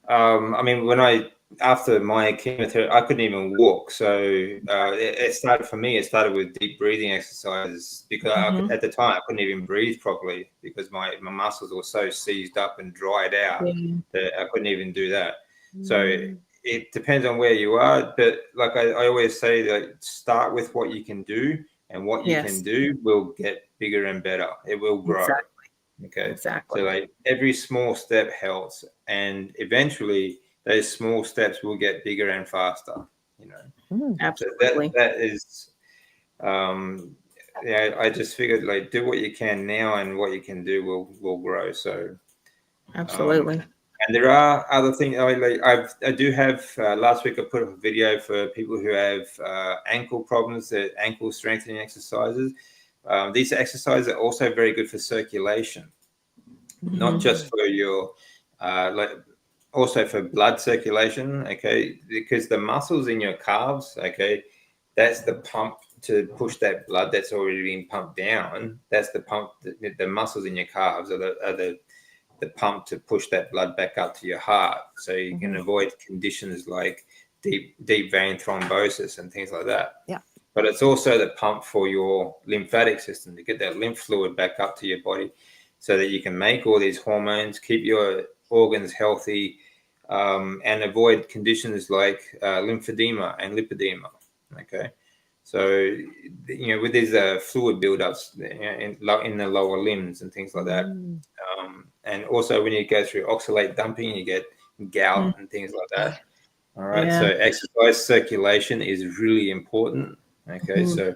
I mean, after my chemotherapy, I couldn't even walk. So it started with deep breathing exercises because at the time I couldn't even breathe properly because my muscles were so seized up and dried out that I couldn't even do that. So it depends on where you are. But like I always say, like, start with what you can do, and what you can do will get bigger and better. It will grow. Exactly. Okay. Exactly. So like every small step helps, and eventually those small steps will get bigger and faster. Absolutely. So that is, I just figured, like, do what you can now, and what you can do will grow. So absolutely. And there are other things. I do have. Last week I put up a video for people who have ankle problems, ankle strengthening exercises. These exercises are also very good for circulation, not just for your, also for blood circulation. Okay, because the muscles in your calves, okay, that's the pump to push that blood that's already been pumped down. That's the pump. The muscles in your calves are the pump to push that blood back up to your heart, so you can avoid conditions like deep vein thrombosis and things like that. Yeah. But it's also the pump for your lymphatic system to get that lymph fluid back up to your body so that you can make all these hormones, keep your organs healthy, and avoid conditions like lymphedema and lipedema. Okay. So, with these fluid buildups in the lower limbs and things like that. And also when you go through oxalate dumping, you get gout and things like that. All right. So exercise circulation is really important. Okay. So,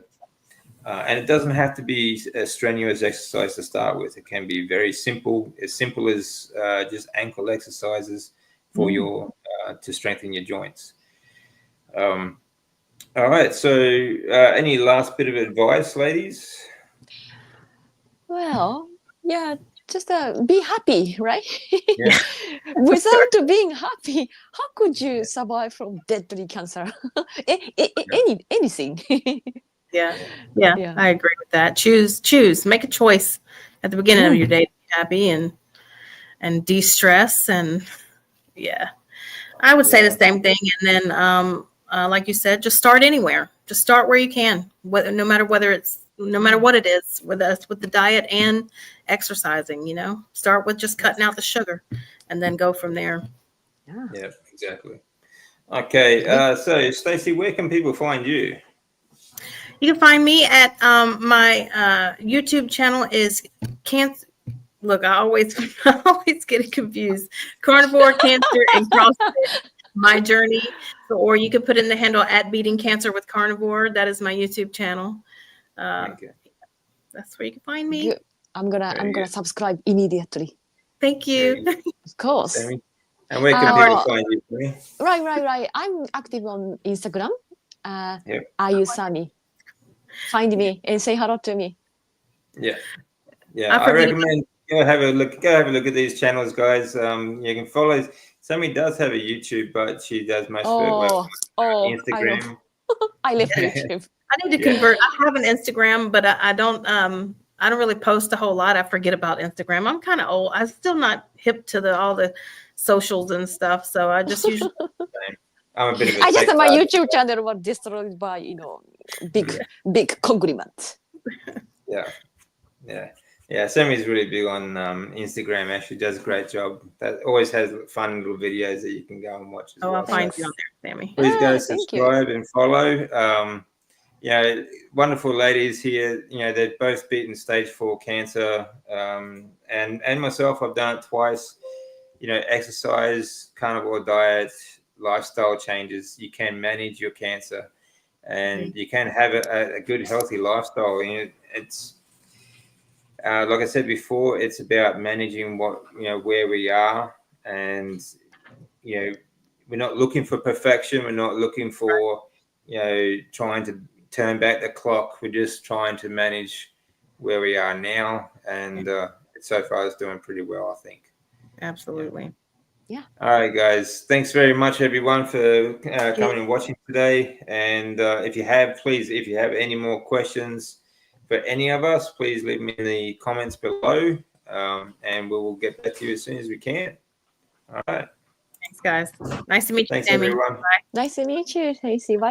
and it doesn't have to be a strenuous exercise to start with. It can be very simple as just ankle exercises for to strengthen your joints. All right. So, any last bit of advice, ladies? Well, yeah, just be happy, right? Yeah. Without being happy, how could you survive from deadly cancer? Anything. Yeah, I agree with that. Choose, make a choice at the beginning of your day to be happy and de-stress, and I would say the same thing. And then, like you said, just start anywhere. Just start where you can, no matter what it is, whether it's with the diet and exercising. Start with just cutting out the sugar, and then go from there. Yeah, exactly. Okay, so Stacey, where can people find you? You can find me at my YouTube channel is Cancer. Look, I always get confused. Carnivore, Cancer, and CrossFit. My journey. Or you could put in the handle at Beating Cancer with Carnivore. That is my YouTube channel. That's where you can find me. Good. I'm gonna subscribe immediately. Thank you. Of course. And where can people find you? Right. I'm active on Instagram. Guest Sami. Find me and say hello to me. Yeah. I recommend go have a look at these channels, guys. You can follow. Sami does have a YouTube, but she does most of her work on Instagram. I left YouTube. I need to convert. I have an Instagram, but I don't really post a whole lot. I forget about Instagram. I'm kind of old. I'm still not hip to all the socials and stuff. So I just usually I'm a bit of a I just my tech YouTube channel was destroyed by big conglomerate. Yeah. Sammy's really big on Instagram. Actually, does a great job. That always has fun little videos that you can go and watch as well. I'll find you on there, Sammy. Please go thank you. subscribe and follow. Wonderful ladies here. They've both beaten stage 4 cancer, and myself. I've done it twice. Exercise, carnivore diet, lifestyle changes. You can manage your cancer, and you can have a good, healthy lifestyle. It's like I said before, it's about managing where we are, and we're not looking for perfection. We're not looking for trying to turn back the clock. We're just trying to manage where we are now, and so far it's doing pretty well, I think. Absolutely. Yeah. All right, guys. Thanks very much, everyone, for coming and watching today. And if you have any more questions for any of us, please leave them in the comments below, and we will get back to you as soon as we can. All right. Thanks, guys. Nice to meet you, Thanks, Sammy. everyone. Bye. Nice to meet you, Tracy. Bye.